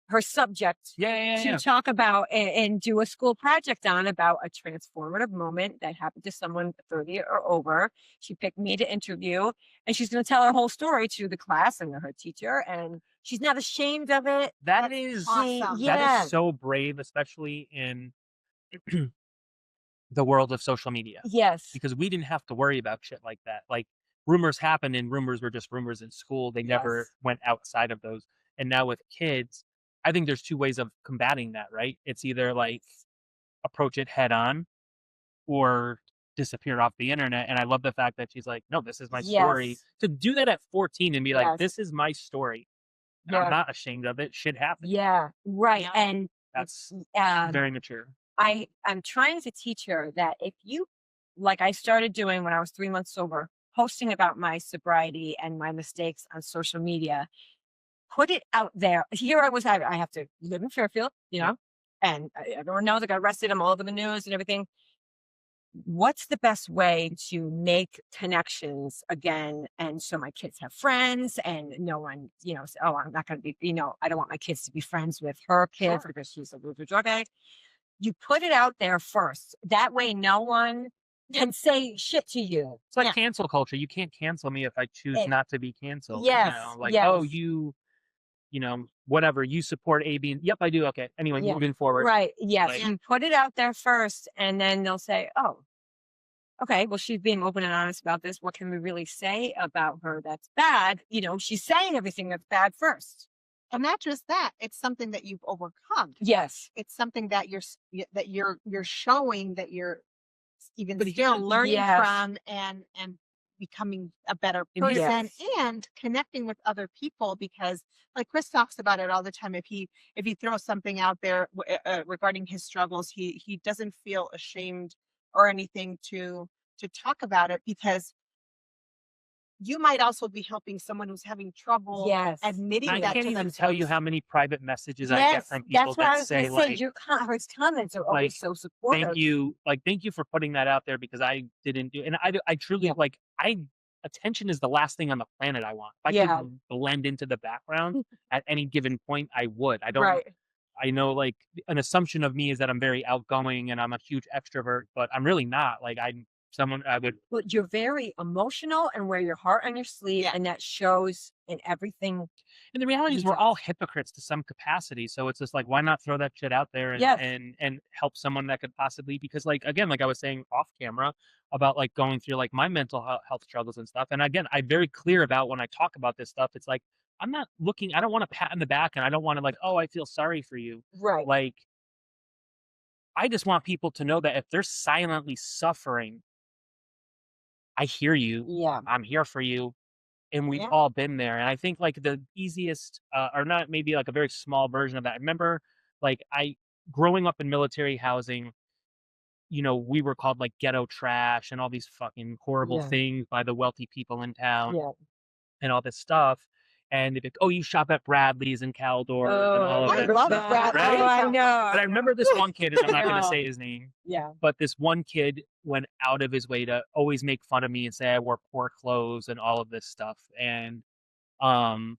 her subject to talk about and do a school project on about a transformative moment that happened to someone 30 or over. She picked me to interview, and she's going to tell her whole story to the class and her teacher, and she's not ashamed of it.
That is awesome. That is so brave, especially in the world of social media.
Yes.
Because we didn't have to worry about shit like that. Like, rumors happened, and rumors were just rumors in school. They never went outside of those. And now with kids, I think there's two ways of combating that, right? It's either like approach it head on or disappear off the internet. And I love the fact that she's like, no, this is my story. To do that at 14 and be like, this is my story. I'm not ashamed of it. Shit happens.
Yeah, right. Yeah. And
that's very mature.
I'm trying to teach her that if you, like I started doing when I was 3 months sober, posting about my sobriety and my mistakes on social media, put it out there. Here I have to live in Fairfield, and everyone knows I got arrested. I'm all over the news and everything. What's the best way to make connections again? And so my kids have friends, and no one, say, oh, I'm not going to be, I don't want my kids to be friends with her kids because she's a loser drug addict. you put it out there first. That way no one can say shit to you.
It's like cancel culture. You can't cancel me if I choose not to be canceled.
Yes.
Like, oh, whatever, you support A, B, and yep, I do. Okay. Anyway, moving forward.
Right. Yes.
Like,
you put it out there first, and then they'll say, oh, okay, well, she's being open and honest about this. What can we really say about her that's bad? She's saying everything that's bad first.
And not just that, it's something that you've overcome.
Yes.
It's something that you're showing that you're even still learning from and becoming a better person and connecting with other people, because like Chris talks about it all the time. If he throws something out there regarding his struggles, he doesn't feel ashamed or anything to talk about it, because you might also be helping someone who's having trouble admitting that to themselves.
I can't even tell you how many private messages I get from people that say, like,
your comments are always so supportive.
Thank you for putting that out there, because I didn't do, and I truly attention is the last thing on the planet I want. If I could blend into the background at any given point, I would. I don't. I know, like, an assumption of me is that I'm very outgoing and I'm a huge extrovert, but I'm really not. Like, I'm someone I would.
But you're very emotional and wear your heart on your sleeve, and that shows in everything.
And the reality is, we're all hypocrites to some capacity. So it's just like, why not throw that shit out there and help someone that could possibly, because, like, again, like I was saying off camera about, like, going through, like, my mental health struggles and stuff. And again, I'm very clear about when I talk about this stuff, it's like, I'm not looking, I don't want a pat in the back, and I don't want to, like, oh, I feel sorry for you.
Right.
Like, I just want people to know that if they're silently suffering, I hear you.
Yeah.
I'm here for you. And we've all been there. And I think, like, the easiest, or not, maybe like a very small version of that. I remember, like, growing up in military housing, we were called, like, ghetto trash and all these fucking horrible things by the wealthy people in town and all this stuff. And they'd be like, oh, you shop at Bradley's and Caldor and all of
I
that.
love
stuff,
Bradley.
right?
Oh, I know.
But I remember this one kid, and I'm not going to say his name.
Yeah.
But this one kid went out of his way to always make fun of me and say I wore poor clothes and all of this stuff. And I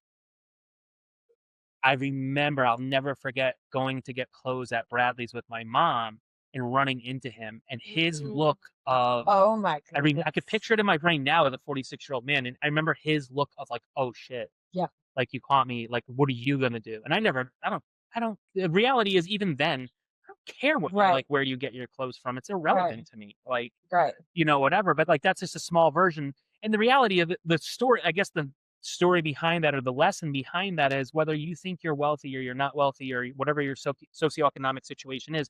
remember, I'll never forget going to get clothes at Bradley's with my mom and running into him, and his look of,
oh my goodness.
I could picture it in my brain now as a 46-year-old man. And I remember his look of, like, oh shit.
Yeah.
Like, you caught me. Like, what are you going to do? And I don't, the reality is, even then, I don't care what, like, where you get your clothes from. It's irrelevant to me. Like, whatever. But, like, that's just a small version. And the reality of the story, I guess the story behind that, or the lesson behind that, is whether you think you're wealthy or you're not wealthy, or whatever your socioeconomic situation is,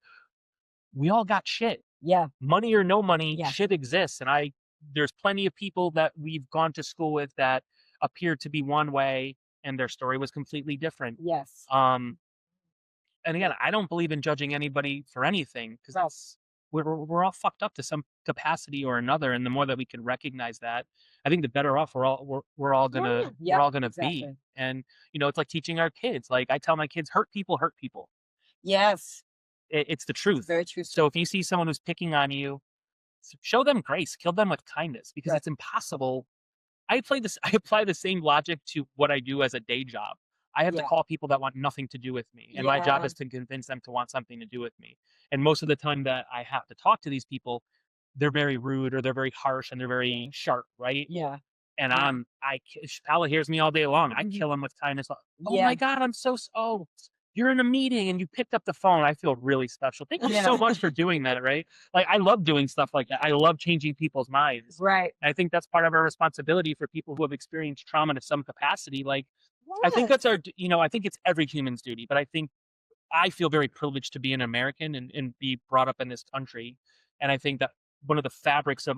we all got shit.
Yeah.
Money or no money, shit exists. And there's plenty of people that we've gone to school with that appeared to be one way and their story was completely different.
Yes.
And again, I don't believe in judging anybody for anything, because we're all fucked up to some capacity or another. And the more that we can recognize that, I think the better off we're all gonna be. And it's like teaching our kids. Like, I tell my kids, hurt people.
Yes.
It's the truth.
Very true.
So if you see someone who's picking on you, show them grace, kill them with kindness, because it's impossible. I apply the same logic to what I do as a day job. I have to call people that want nothing to do with me. And my job is to convince them to want something to do with me. And most of the time that I have to talk to these people, they're very rude, or they're very harsh, and they're very sharp, right?
Yeah.
And Paula hears me all day long. I kill him with kindness. Oh my God, I'm you're in a meeting and you picked up the phone. I feel really special. Thank you so much for doing that, right? Like, I love doing stuff like that. I love changing people's minds.
Right.
I think that's part of our responsibility for people who have experienced trauma to some capacity. Like, I think that's I think it's every human's duty, but I feel very privileged to be an American and be brought up in this country. And I think that one of the fabrics of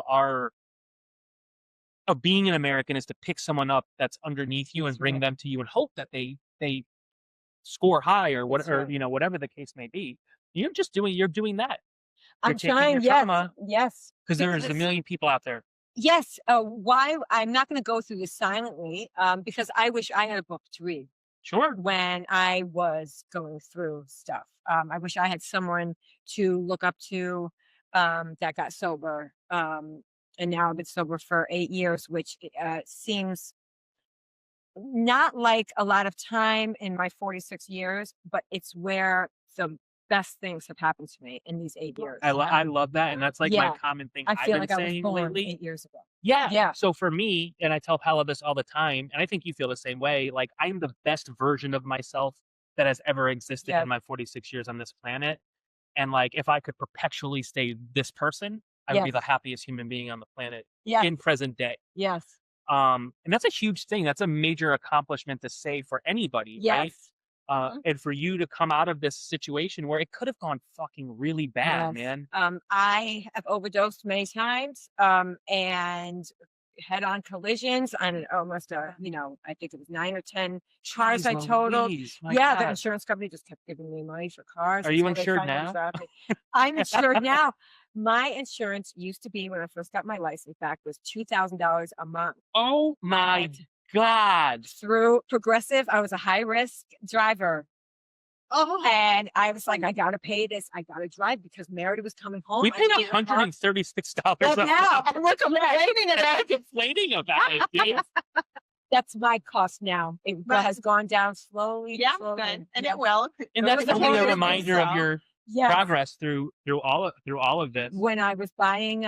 being an American is to pick someone up that's underneath you and bring them to you and hope that they score high, or whatever, whatever the case may be. You're doing that.
I'm trying. Yes.
Because there's a million people out there.
Yes. Why? I'm not going to go through this silently, because I wish I had a book to read.
Sure.
When I was going through stuff, I wish I had someone to look up to that got sober. And now I've been sober for 8 years, which seems not like a lot of time in my 46 years, but it's where the best things have happened to me in these 8 years.
I love that. And that's like my common thing
I feel
I've
like
been
I was
saying
born
lately.
8 years ago.
Yeah. So for me, and I tell Paula this all the time, and I think you feel the same way, like I am the best version of myself that has ever existed in my 46 years on this planet. And like, if I could perpetually stay this person, I would be the happiest human being on the planet in present day.
Yes.
And that's a huge thing. That's a major accomplishment to say for anybody, right? And for you to come out of this situation where it could have gone fucking really bad, man.
I have overdosed many times, and head-on collisions on almost I think it was 9 or 10 cars I totaled. The insurance company just kept giving me money for cars.
Are you insured now?
I'm insured now. My insurance used to be, when I first got my license back, was $2,000 a month.
Oh my God.
Through Progressive, I was a high-risk driver. And I was like, I got to pay this. I got to drive because Meredith was coming home.
We paid $136 a month.
And we're complaining about it.
Complaining about it, dude.
That's my cost now. It has gone down slowly. Slowly.
Good. And it will.
And that's only a reminder of your progress through all of this.
When I was buying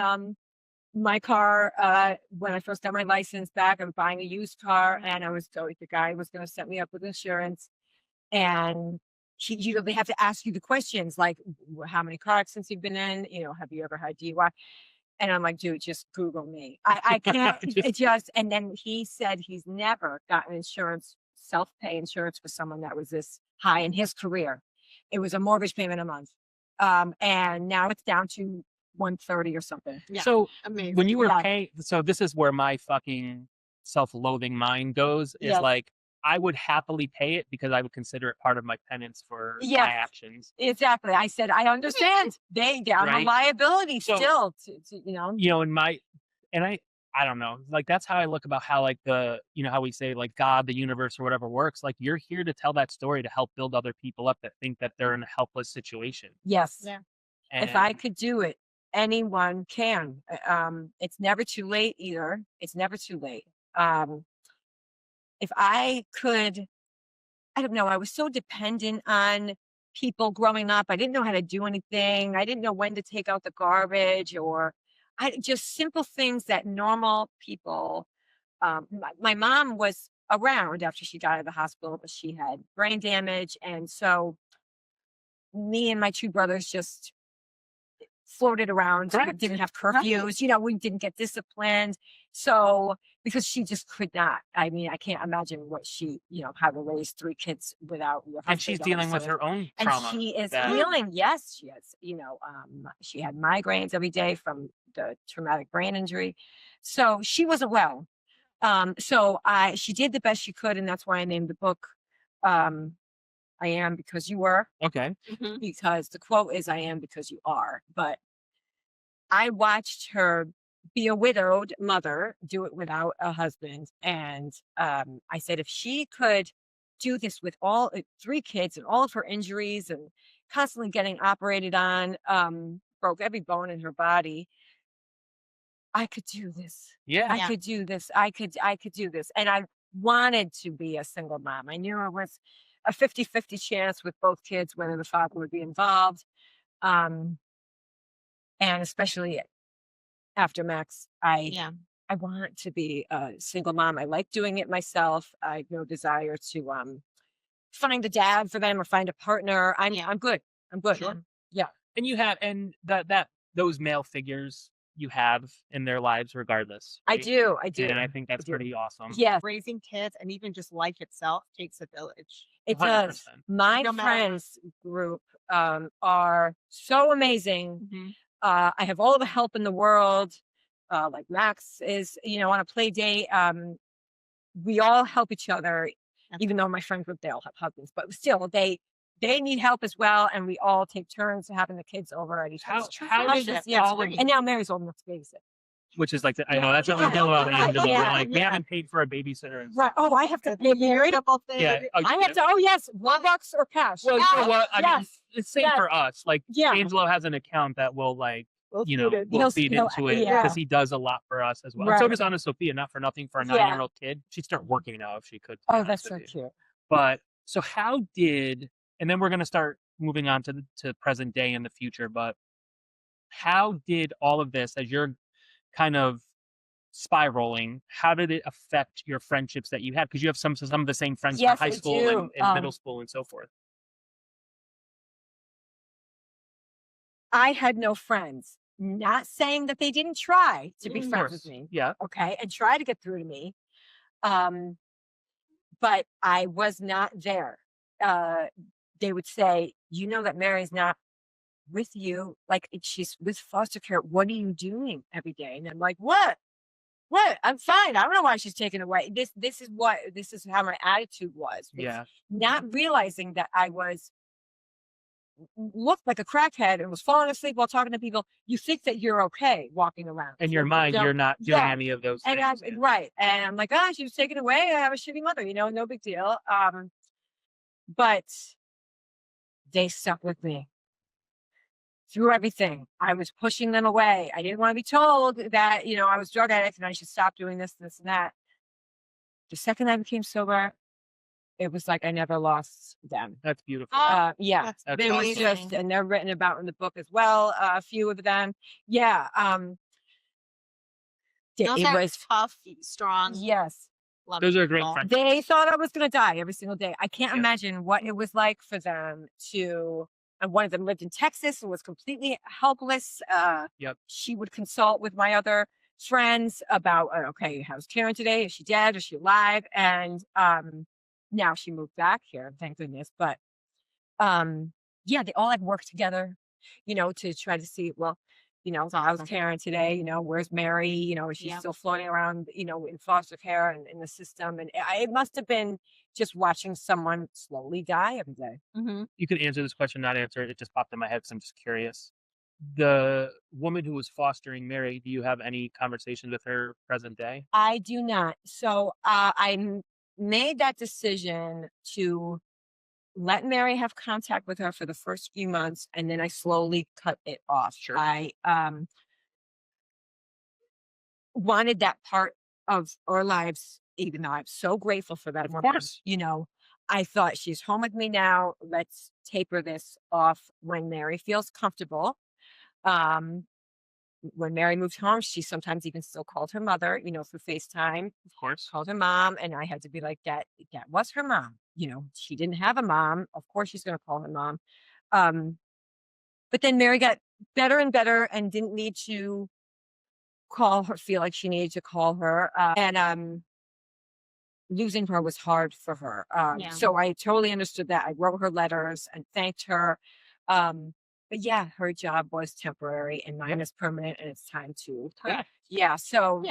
my car, when I first got my license back, I was buying a used car, and the guy was going to set me up with insurance, and they have to ask you the questions like, how many car accidents you've been in, have you ever had DUI? And I'm like, dude, just Google me. I can't and then he said he's never gotten insurance, self-pay insurance for someone that was this high in his career. It was a mortgage payment a month. And now it's down to 130 or something.
Yeah.
So
amazing.
When you were paying, so this is where my fucking self-loathing mind goes, is like, I would happily pay it because I would consider it part of my penance for my actions.
Exactly. I said, I understand. I'm a liability still
and I don't know, like, that's how I look about how, like, how we say, like, God, the universe, or whatever works. Like, you're here to tell that story to help build other people up that think that they're in a helpless situation.
Yes.
Yeah.
And
if I could do it, anyone can. It's never too late either. It's never too late. If I could, I don't know, I was so dependent on people growing up. I didn't know how to do anything. I didn't know when to take out the garbage, or just simple things that normal people. My mom was around after she got out of the hospital, but she had brain damage. And so me and my two brothers just floated around. We didn't have curfews, we didn't get disciplined. So, because she just could not. I mean, I can't imagine what she, how to raise 3 kids without your husband.
And she's dealing with her own trauma.
And she is healing. Yes, she is. She had migraines every day from the traumatic brain injury. So she wasn't well. She did the best she could. And that's why I named the book, I Am Because You Were.
Okay.
Mm-hmm.
Because the quote is, I am because you are. But I watched her be a widowed mother, do it without a husband. And I said, if she could do this with all 3 kids and all of her injuries and constantly getting operated on, broke every bone in her body, I could do this. I could do this. I could do this. And I wanted to be a single mom. I knew it was a 50-50 chance with both kids, whether the father would be involved. And especially after Max, I want to be a single mom. I like doing it myself. I have no desire to find a dad for them or find a partner. I'm good. I'm good.
Sure.
Yeah.
And you have, and those male figures you have in their lives regardless. Right?
I do.
And I think that's pretty awesome.
Yes.
Raising kids and even just life itself takes a village.
It 100%. Does. My friends group are so amazing. Mm-hmm. I have all the help in the world. Like Max is, on a play date. We all help each other, even though my friend group, they all have husbands, but still they need help as well. And we all take turns having the kids over at each other's houses. And now Mary's old enough to babysit.
Which is like, I know that's what we feel about Angela. Like, we haven't paid for a babysitter.
Right. Oh, I have to pay irritable thing. Yeah. I have to. Oh, yes. $1 or cash.
Well, you know what? I mean, it's same for us. Like, Angelo has an account that will, like, we'll feed into it because he does a lot for us as well. Right. And so does Anna Sophia, not for nothing, for a 9-year-old kid. She'd start working now if she could.
Oh, that's so cute.
But so and then we're going to start moving on to present day and the future, but how did all of this, as you're kind of spiraling, how did it affect your friendships that you had? Because you have some of the same friends from
Yes,
high
I
school
do.
and middle school and so forth.
I had no friends. Not saying that they didn't try to be
Of
friends
course.
with me.
Yeah.
Okay. And try to get through to me. Um, but I was not there. Uh, they would say, you know that Mary's not with you. Like she's with foster care. What are you doing every day? And I'm like, what? What? I'm fine. I don't know why she's taken away. This is how my attitude was.
Yeah.
Not realizing that I was looked like a crackhead and was falling asleep while talking to people. You think that you're okay walking around.
In your mind, you're not doing any of those
and
things.
right. And I'm like, she was taken away. I have a shitty mother, no big deal. But they stuck with me through everything. I was pushing them away. I didn't want to be told that, I was drug addict and I should stop doing this, this, and that. The second I became sober, it was like I never lost them.
That's beautiful.
Yeah,
That's
it was just, and they're written about in the book as well. A few of them. Yeah.
Those
it
are
was
tough, strong.
Yes.
Those are great friends.
They thought I was going to die every single day. I can't imagine what it was like for them to. And one of them lived in Texas and was completely helpless. She would consult with my other friends about, okay, how's Karen today? Is she dead? Is she alive? And now she moved back here, thank goodness. But they all like worked together, to try to see, well, how's Karen today? Where's Mary? Is she still floating around, in foster care and in the system? And it must have been just watching someone slowly die every day.
Mm-hmm.
You could answer this question, not answer it. It just popped in my head because I'm just curious. The woman who was fostering Mary, do you have any conversations with her present day?
I do not. So I made that decision to let Mary have contact with her for the first few months, and then I slowly cut it off.
Sure.
I wanted that part of our lives, even though I'm so grateful for that.
Of course.
I thought she's home with me now. Let's taper this off when Mary feels comfortable. When Mary moved home, she sometimes even still called her mother, through FaceTime.
Of course.
Called her mom, and I had to be like, that was her mom. She didn't have a mom. Of course she's going to call her mom. But then Mary got better and better and didn't need to call her, feel like she needed to call her. And losing her was hard for her. So I totally understood that. I wrote her letters and thanked her. But yeah, her job was temporary and mine is permanent, and it's time to. So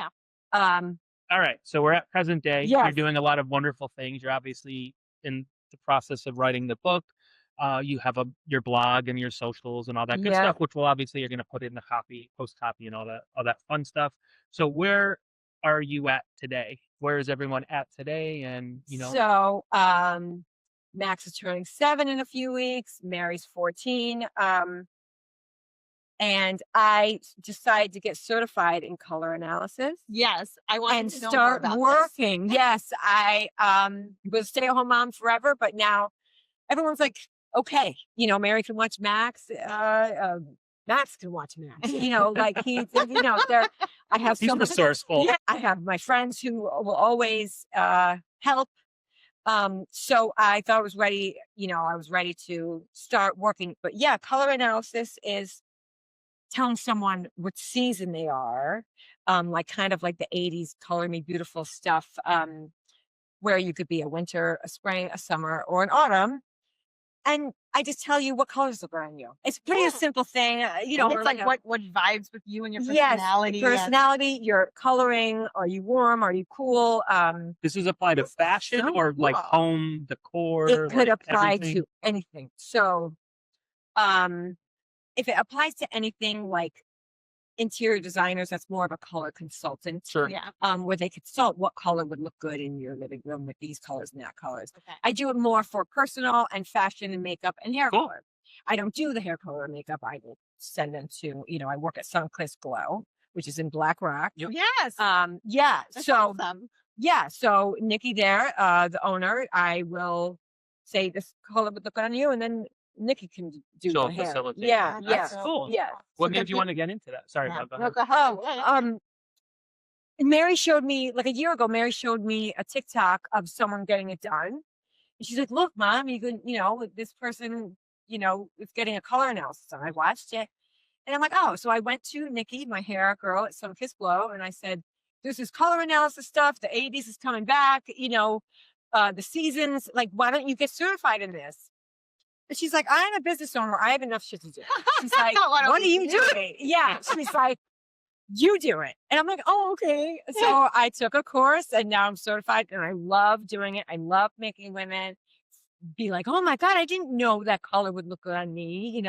all right. So we're at present day.
Yes.
You're doing a lot of wonderful things. You're obviously in the process of writing the book. You have your blog and your socials and all that good stuff, which you're going to put in the post copy and all that fun stuff. So where are you at today? Where is everyone at today? And
So Max is turning 7 in a few weeks. Mary's 14. And I decided to get certified in color analysis.
Yes, I wanted
and
to know
start
more about
working.
this.
Yes, I was a stay-at-home mom forever, but now everyone's like, okay, Mary can watch Max. Max can watch Max. Like he's, I have
he's
so much
resourceful.
Yeah, I have my friends who will always help. So I thought I was ready. I was ready to start working. But yeah, color analysis is telling someone what season they are, like kind of like the 80s color me beautiful stuff, where you could be a winter, a spring, a summer, or an autumn. And I just tell you what colors look on you. It's pretty a simple thing.
It's like what vibes with you and your personality.
Yes, personality, your coloring. Are you warm? Are you cool?
Does this apply to fashion or like home decor?
It could apply
everything?
to anything. So if it applies to anything like interior designers, that's more of a color consultant.
Sure.
Yeah.
Where they consult what color would look good in your living room with these colors and that colors.
Okay.
I do it more for personal and fashion and makeup and hair
Cool.
color. I don't do the hair color and makeup. I will send them to, I work at Suncliff Glow, which is in Black Rock.
Yep.
Yes.
Yeah.
That's
so
awesome.
yeah. So Nikki there, the owner, I will say this color would look good on you, and then Nikki can do
She'll
my hair.
facilitate.
Yeah,
That's
yeah,
cool.
yeah.
What made you want to get into that? Sorry, Bob. Go
No,
ahead.
go ahead.
Mary showed me, like a year ago, Mary showed me a TikTok of someone getting it done. And she's like, look, Mom, you can, this person, is getting a color analysis. And I watched it. And I'm like, oh, so I went to Nikki, my hair girl at Sunkissed Glow, and I said, there's this color analysis stuff. The 80s is coming back, the seasons. Like, why don't you get certified in this? And she's like, I'm a business owner. I have enough shit to do. She's like, what are you doing? Yeah. She's like, you do it. And I'm like, oh, okay. So I took a course and now I'm certified and I love doing it. I love making women be like, oh my God, I didn't know that color would look good on me,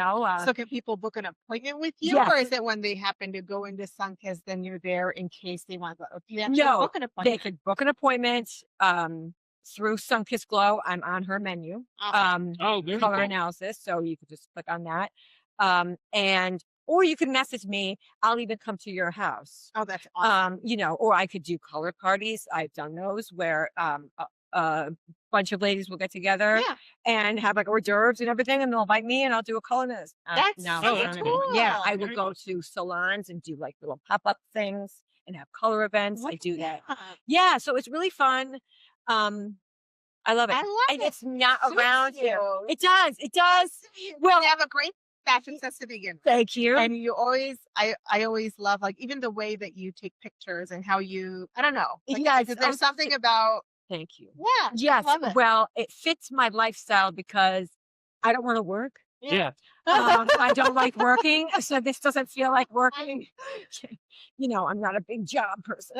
So can people book an appointment with you?
Yes.
Or is it when they happen to go into Sunkissed, then you're there in case they want to
No,
book an
they
appointment?
could book an appointment through Sunkissed Glow. I'm on her menu.
Awesome.
Very
Color
cool.
analysis. So you could just click on that. Or you can message me. I'll even come to your house.
Oh, that's awesome.
Or I could do color parties. I've done those where a bunch of ladies will get together and have like hors d'oeuvres and everything, and they'll invite me and I'll do a color analysis.
That's
that's cool.
Yeah, I would
Very
go to salons and do like little pop-up things and have color events. I do that. Yeah, so it's really fun. I love it.
I love
And
it.
it's not
Suits
around
you.
here. It does.
Well, you have a great fashion sense to begin with.
Thank you.
And you always, I always love, like, even the way that you take pictures and how you, I don't know. Like,
Yes,
there's something about,
Thank you.
yeah.
Yes.
I love it.
Well, it fits my lifestyle because I don't want to work.
Yeah.
I don't like working. So this doesn't feel like working. I'm not a big job person.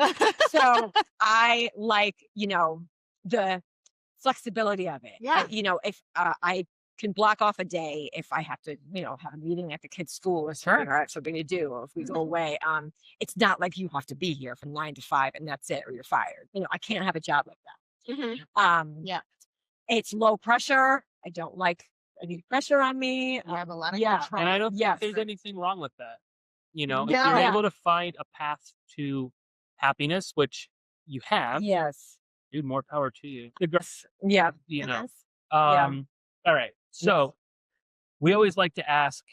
So I like, the flexibility of it.
Yeah.
If I can block off a day if I have to, have a meeting at the kids' school or something, or I have something to do, or if we go away. It's not like you have to be here from 9 to 5 and that's it, or you're fired. I can't have a job like that.
Mm-hmm.
It's low pressure. I don't like any pressure on me.
You have a lot of
And I don't think there's anything wrong with that. If you're able to find a path to happiness, which you have,
Yes.
dude, more power to you.
Yeah.
All right. So we always like to ask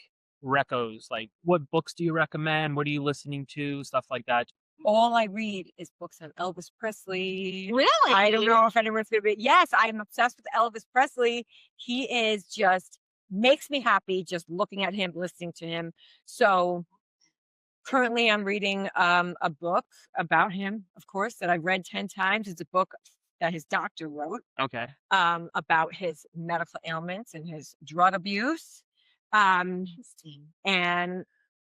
recos, like, what books do you recommend? What are you listening to? Stuff like that.
All I read is books on Elvis Presley.
Really?
I don't know if anyone's going to be. Yes, I'm obsessed with Elvis Presley. He is just makes me happy just looking at him, listening to him. So currently I'm reading a book about him, of course, that I've read 10 times. It's a book that his doctor wrote
Okay.
about his medical ailments and his drug abuse. And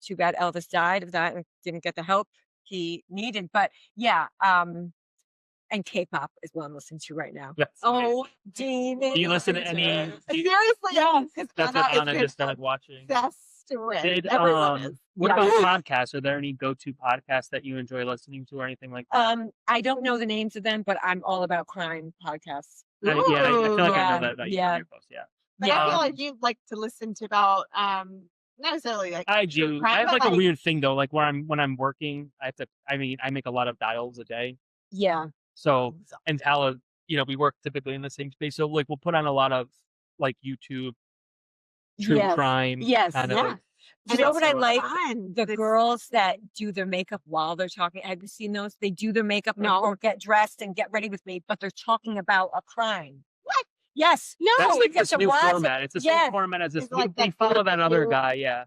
too bad Elvis died of that and didn't get the help he needed. But yeah, and K-pop is what I'm listening to right now.
Yes.
Oh, demon.
Do you listen to any?
Seriously?
Yes.
That's what Anna just started watching.
Obsessed with.
Did,
Everyone is.
what about podcasts? Are there any go-to podcasts that you enjoy listening to or anything like that?
I don't know the names of them, but I'm all about crime podcasts.
I feel like I know
yeah,
that about you
yeah.
from your post. Yeah.
But I feel like you like to listen to about not necessarily like
I do.
crime,
I have
but
like a weird thing though. Like when I'm working, I make a lot of dials a day.
Yeah.
So and Tala, we work typically in the same space. So like we'll put on a lot of like YouTube true crime.
Yes.
Kind of.
You know what I like?
fun.
The girls that do their makeup while they're talking. Have you seen those? They do their makeup or get dressed and get ready with me, but they're talking about a crime.
What?
Yes. No.
That's like
you
this
get to
new
watch
format. It's the
Yes.
same format as this.
It's like
We
that
follow that other
barbecue.
guy. Yeah.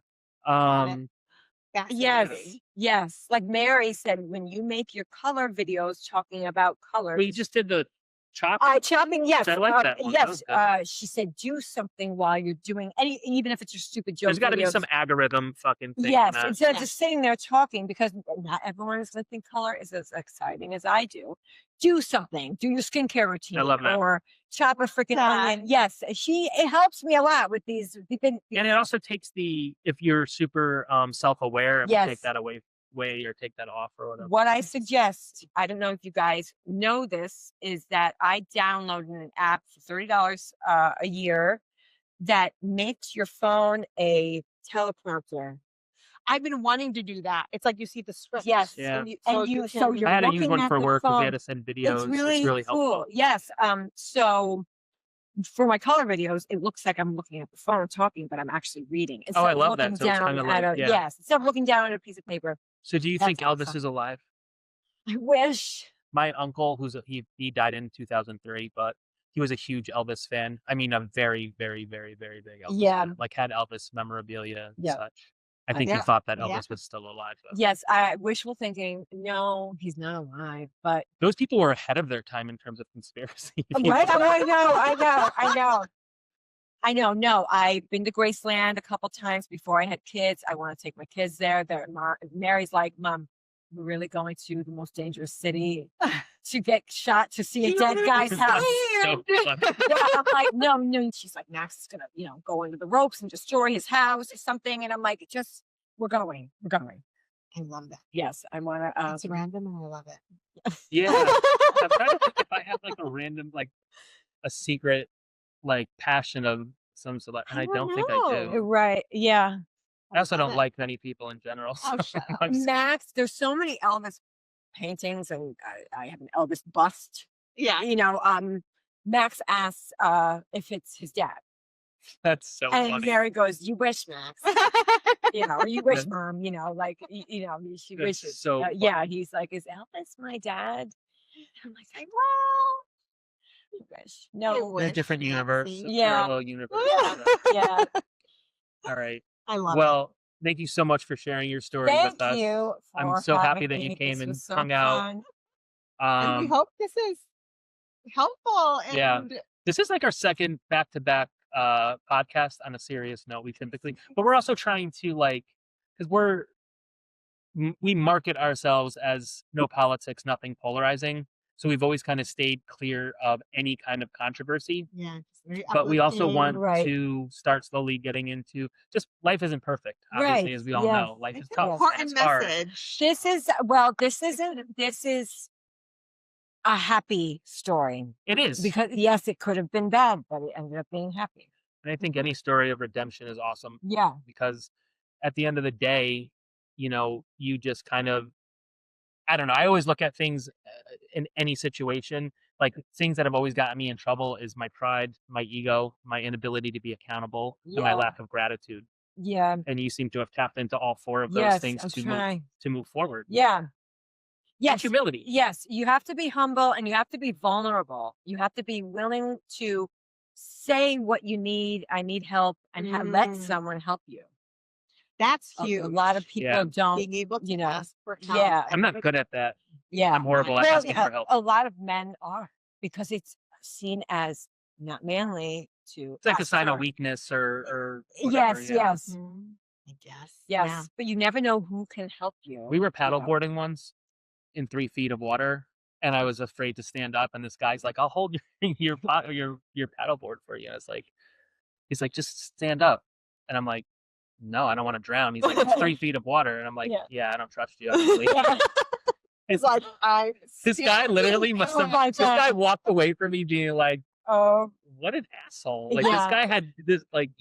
Fascinating.
Yes. Like Mary said, when you make your color videos talking about colors.
We just did the chop.
Chopping, yes.
I like that one.
Yes.
That was
She said, do something while you're doing even if it's your stupid joke.
There's got to be
videos.
some algorithm fucking thing.
Yes,
in that.
instead of just sitting there talking, because not everyone is think color is as exciting as I do. Do something. Do your skincare routine.
I love that.
Or chop a freaking onion. Yes, it helps me a lot with these.
And it also takes if you're super self-aware, it will take that away or take that off or whatever.
What I suggest, I don't know if you guys know this, is that I downloaded an app for $30 a year that makes your phone a teleprompter.
I've been wanting to do that. It's like you see the script.
Yes.
Yeah.
So you're
I had to use
looking
one
at
for
the
work because we
phone.
had to send videos.
It's really
helpful.
cool. Yes. So for my color videos, it looks like I'm looking at the phone talking, but I'm actually reading.
Oh, I love that. So it's kind of like,
yes, instead of looking down at a piece of paper.
So do you think Elvis is alive?
I wish.
My uncle, he died in 2003, but he was a huge Elvis fan. I mean, a very, very, very, very big Elvis fan. Like had Elvis memorabilia and such. I think he thought that Elvis was still alive, though.
Yes, I wishful thinking. No, he's not alive. But
those people were ahead of their time in terms of conspiracy.
Right? I know. No, I've been to Graceland a couple times before I had kids. I want to take my kids there. Mary's like, Mom, we're really going to the most dangerous city to get shot to see a dead guy's house.
So
I'm like, no. She's like, Max is gonna, go into the ropes and destroy his house or something. And I'm like, we're going.
I love that.
Yes, I want to.
It's random and I love it.
Yeah, I'm trying to think if I have like a random, like a secret, like passion of some sort, and I don't think I do.
Right? Yeah.
I also don't like many people in general. So
Max, there's so many Elvis paintings, and I have an Elvis bust.
Yeah.
Max asks if it's his dad.
That's so
and
funny.
Mary goes, "You wish, Max." Or you wish, Mom. She wishes.
So
yeah, he's like, "Is Elvis my dad?" I'm like, "Well, you wish." No,
in a different universe.
Yeah.
Parallel universe.
Yeah.
All right.
I love it.
Well, thank you so much for sharing your story with us.
Thank you.
I'm so happy that you came and hung out.
And we hope this is helpful. And
this is like our second back-to-back podcast on a serious note. But we're also trying to because we market ourselves as no politics, nothing polarizing. So we've always kind of stayed clear of any kind of controversy.
Yeah.
But we also want to start slowly getting into just life isn't perfect, obviously, as we all know. Life is tough.
Important message.
This is a happy story.
It is.
Because yes, it could have been bad, but it ended up being happy.
And I think any story of redemption is awesome.
Yeah.
Because at the end of the day, you just kind of, I don't know. I always look at things in any situation, like things that have always gotten me in trouble is my pride, my ego, my inability to be accountable, and my lack of gratitude.
Yeah.
And you seem to have tapped into all four of those things to move forward.
Yeah. Yes.
And humility.
Yes. You have to be humble and you have to be vulnerable. You have to be willing to say what you need. I need help, and let someone help you.
That's huge.
A lot of people don't.
Being able to ask for help.
Yeah.
I'm not good at that.
Yeah.
I'm horrible at asking for help.
A lot of men are, because it's seen as not manly to.
It's like a sign of weakness or
whatever,
I guess.
Yes. Yeah. But you never know who can help you.
We were paddleboarding once in 3 feet of water, and I was afraid to stand up, and this guy's like, I'll hold your paddleboard for you. And it's like, he's like, just stand up. And I'm like, no, I don't want to drown. He's like, it's 3 feet of water. And I'm like, yeah, I don't trust you.
It's like,
this guy literally must have, this guy walked away from me being like, oh, what an asshole. Like this guy had this, like,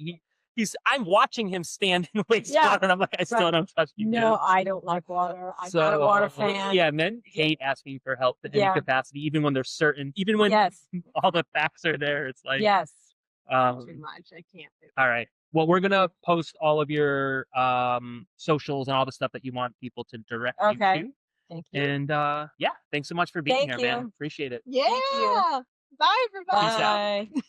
I'm watching him stand in wastewater, and I'm like, I still don't trust you.
No, dude. I don't like water. I'm not a water fan.
Yeah, men hate asking for help in any capacity, even when they're certain, even when all the facts are there. It's like,
too much. I can't do it.
All right. Well, we're gonna post all of your socials and all the stuff that you want people to direct you to.
Thank you.
And thanks so much for being here, man. Appreciate it.
Yeah. Bye, everybody.
Peace out.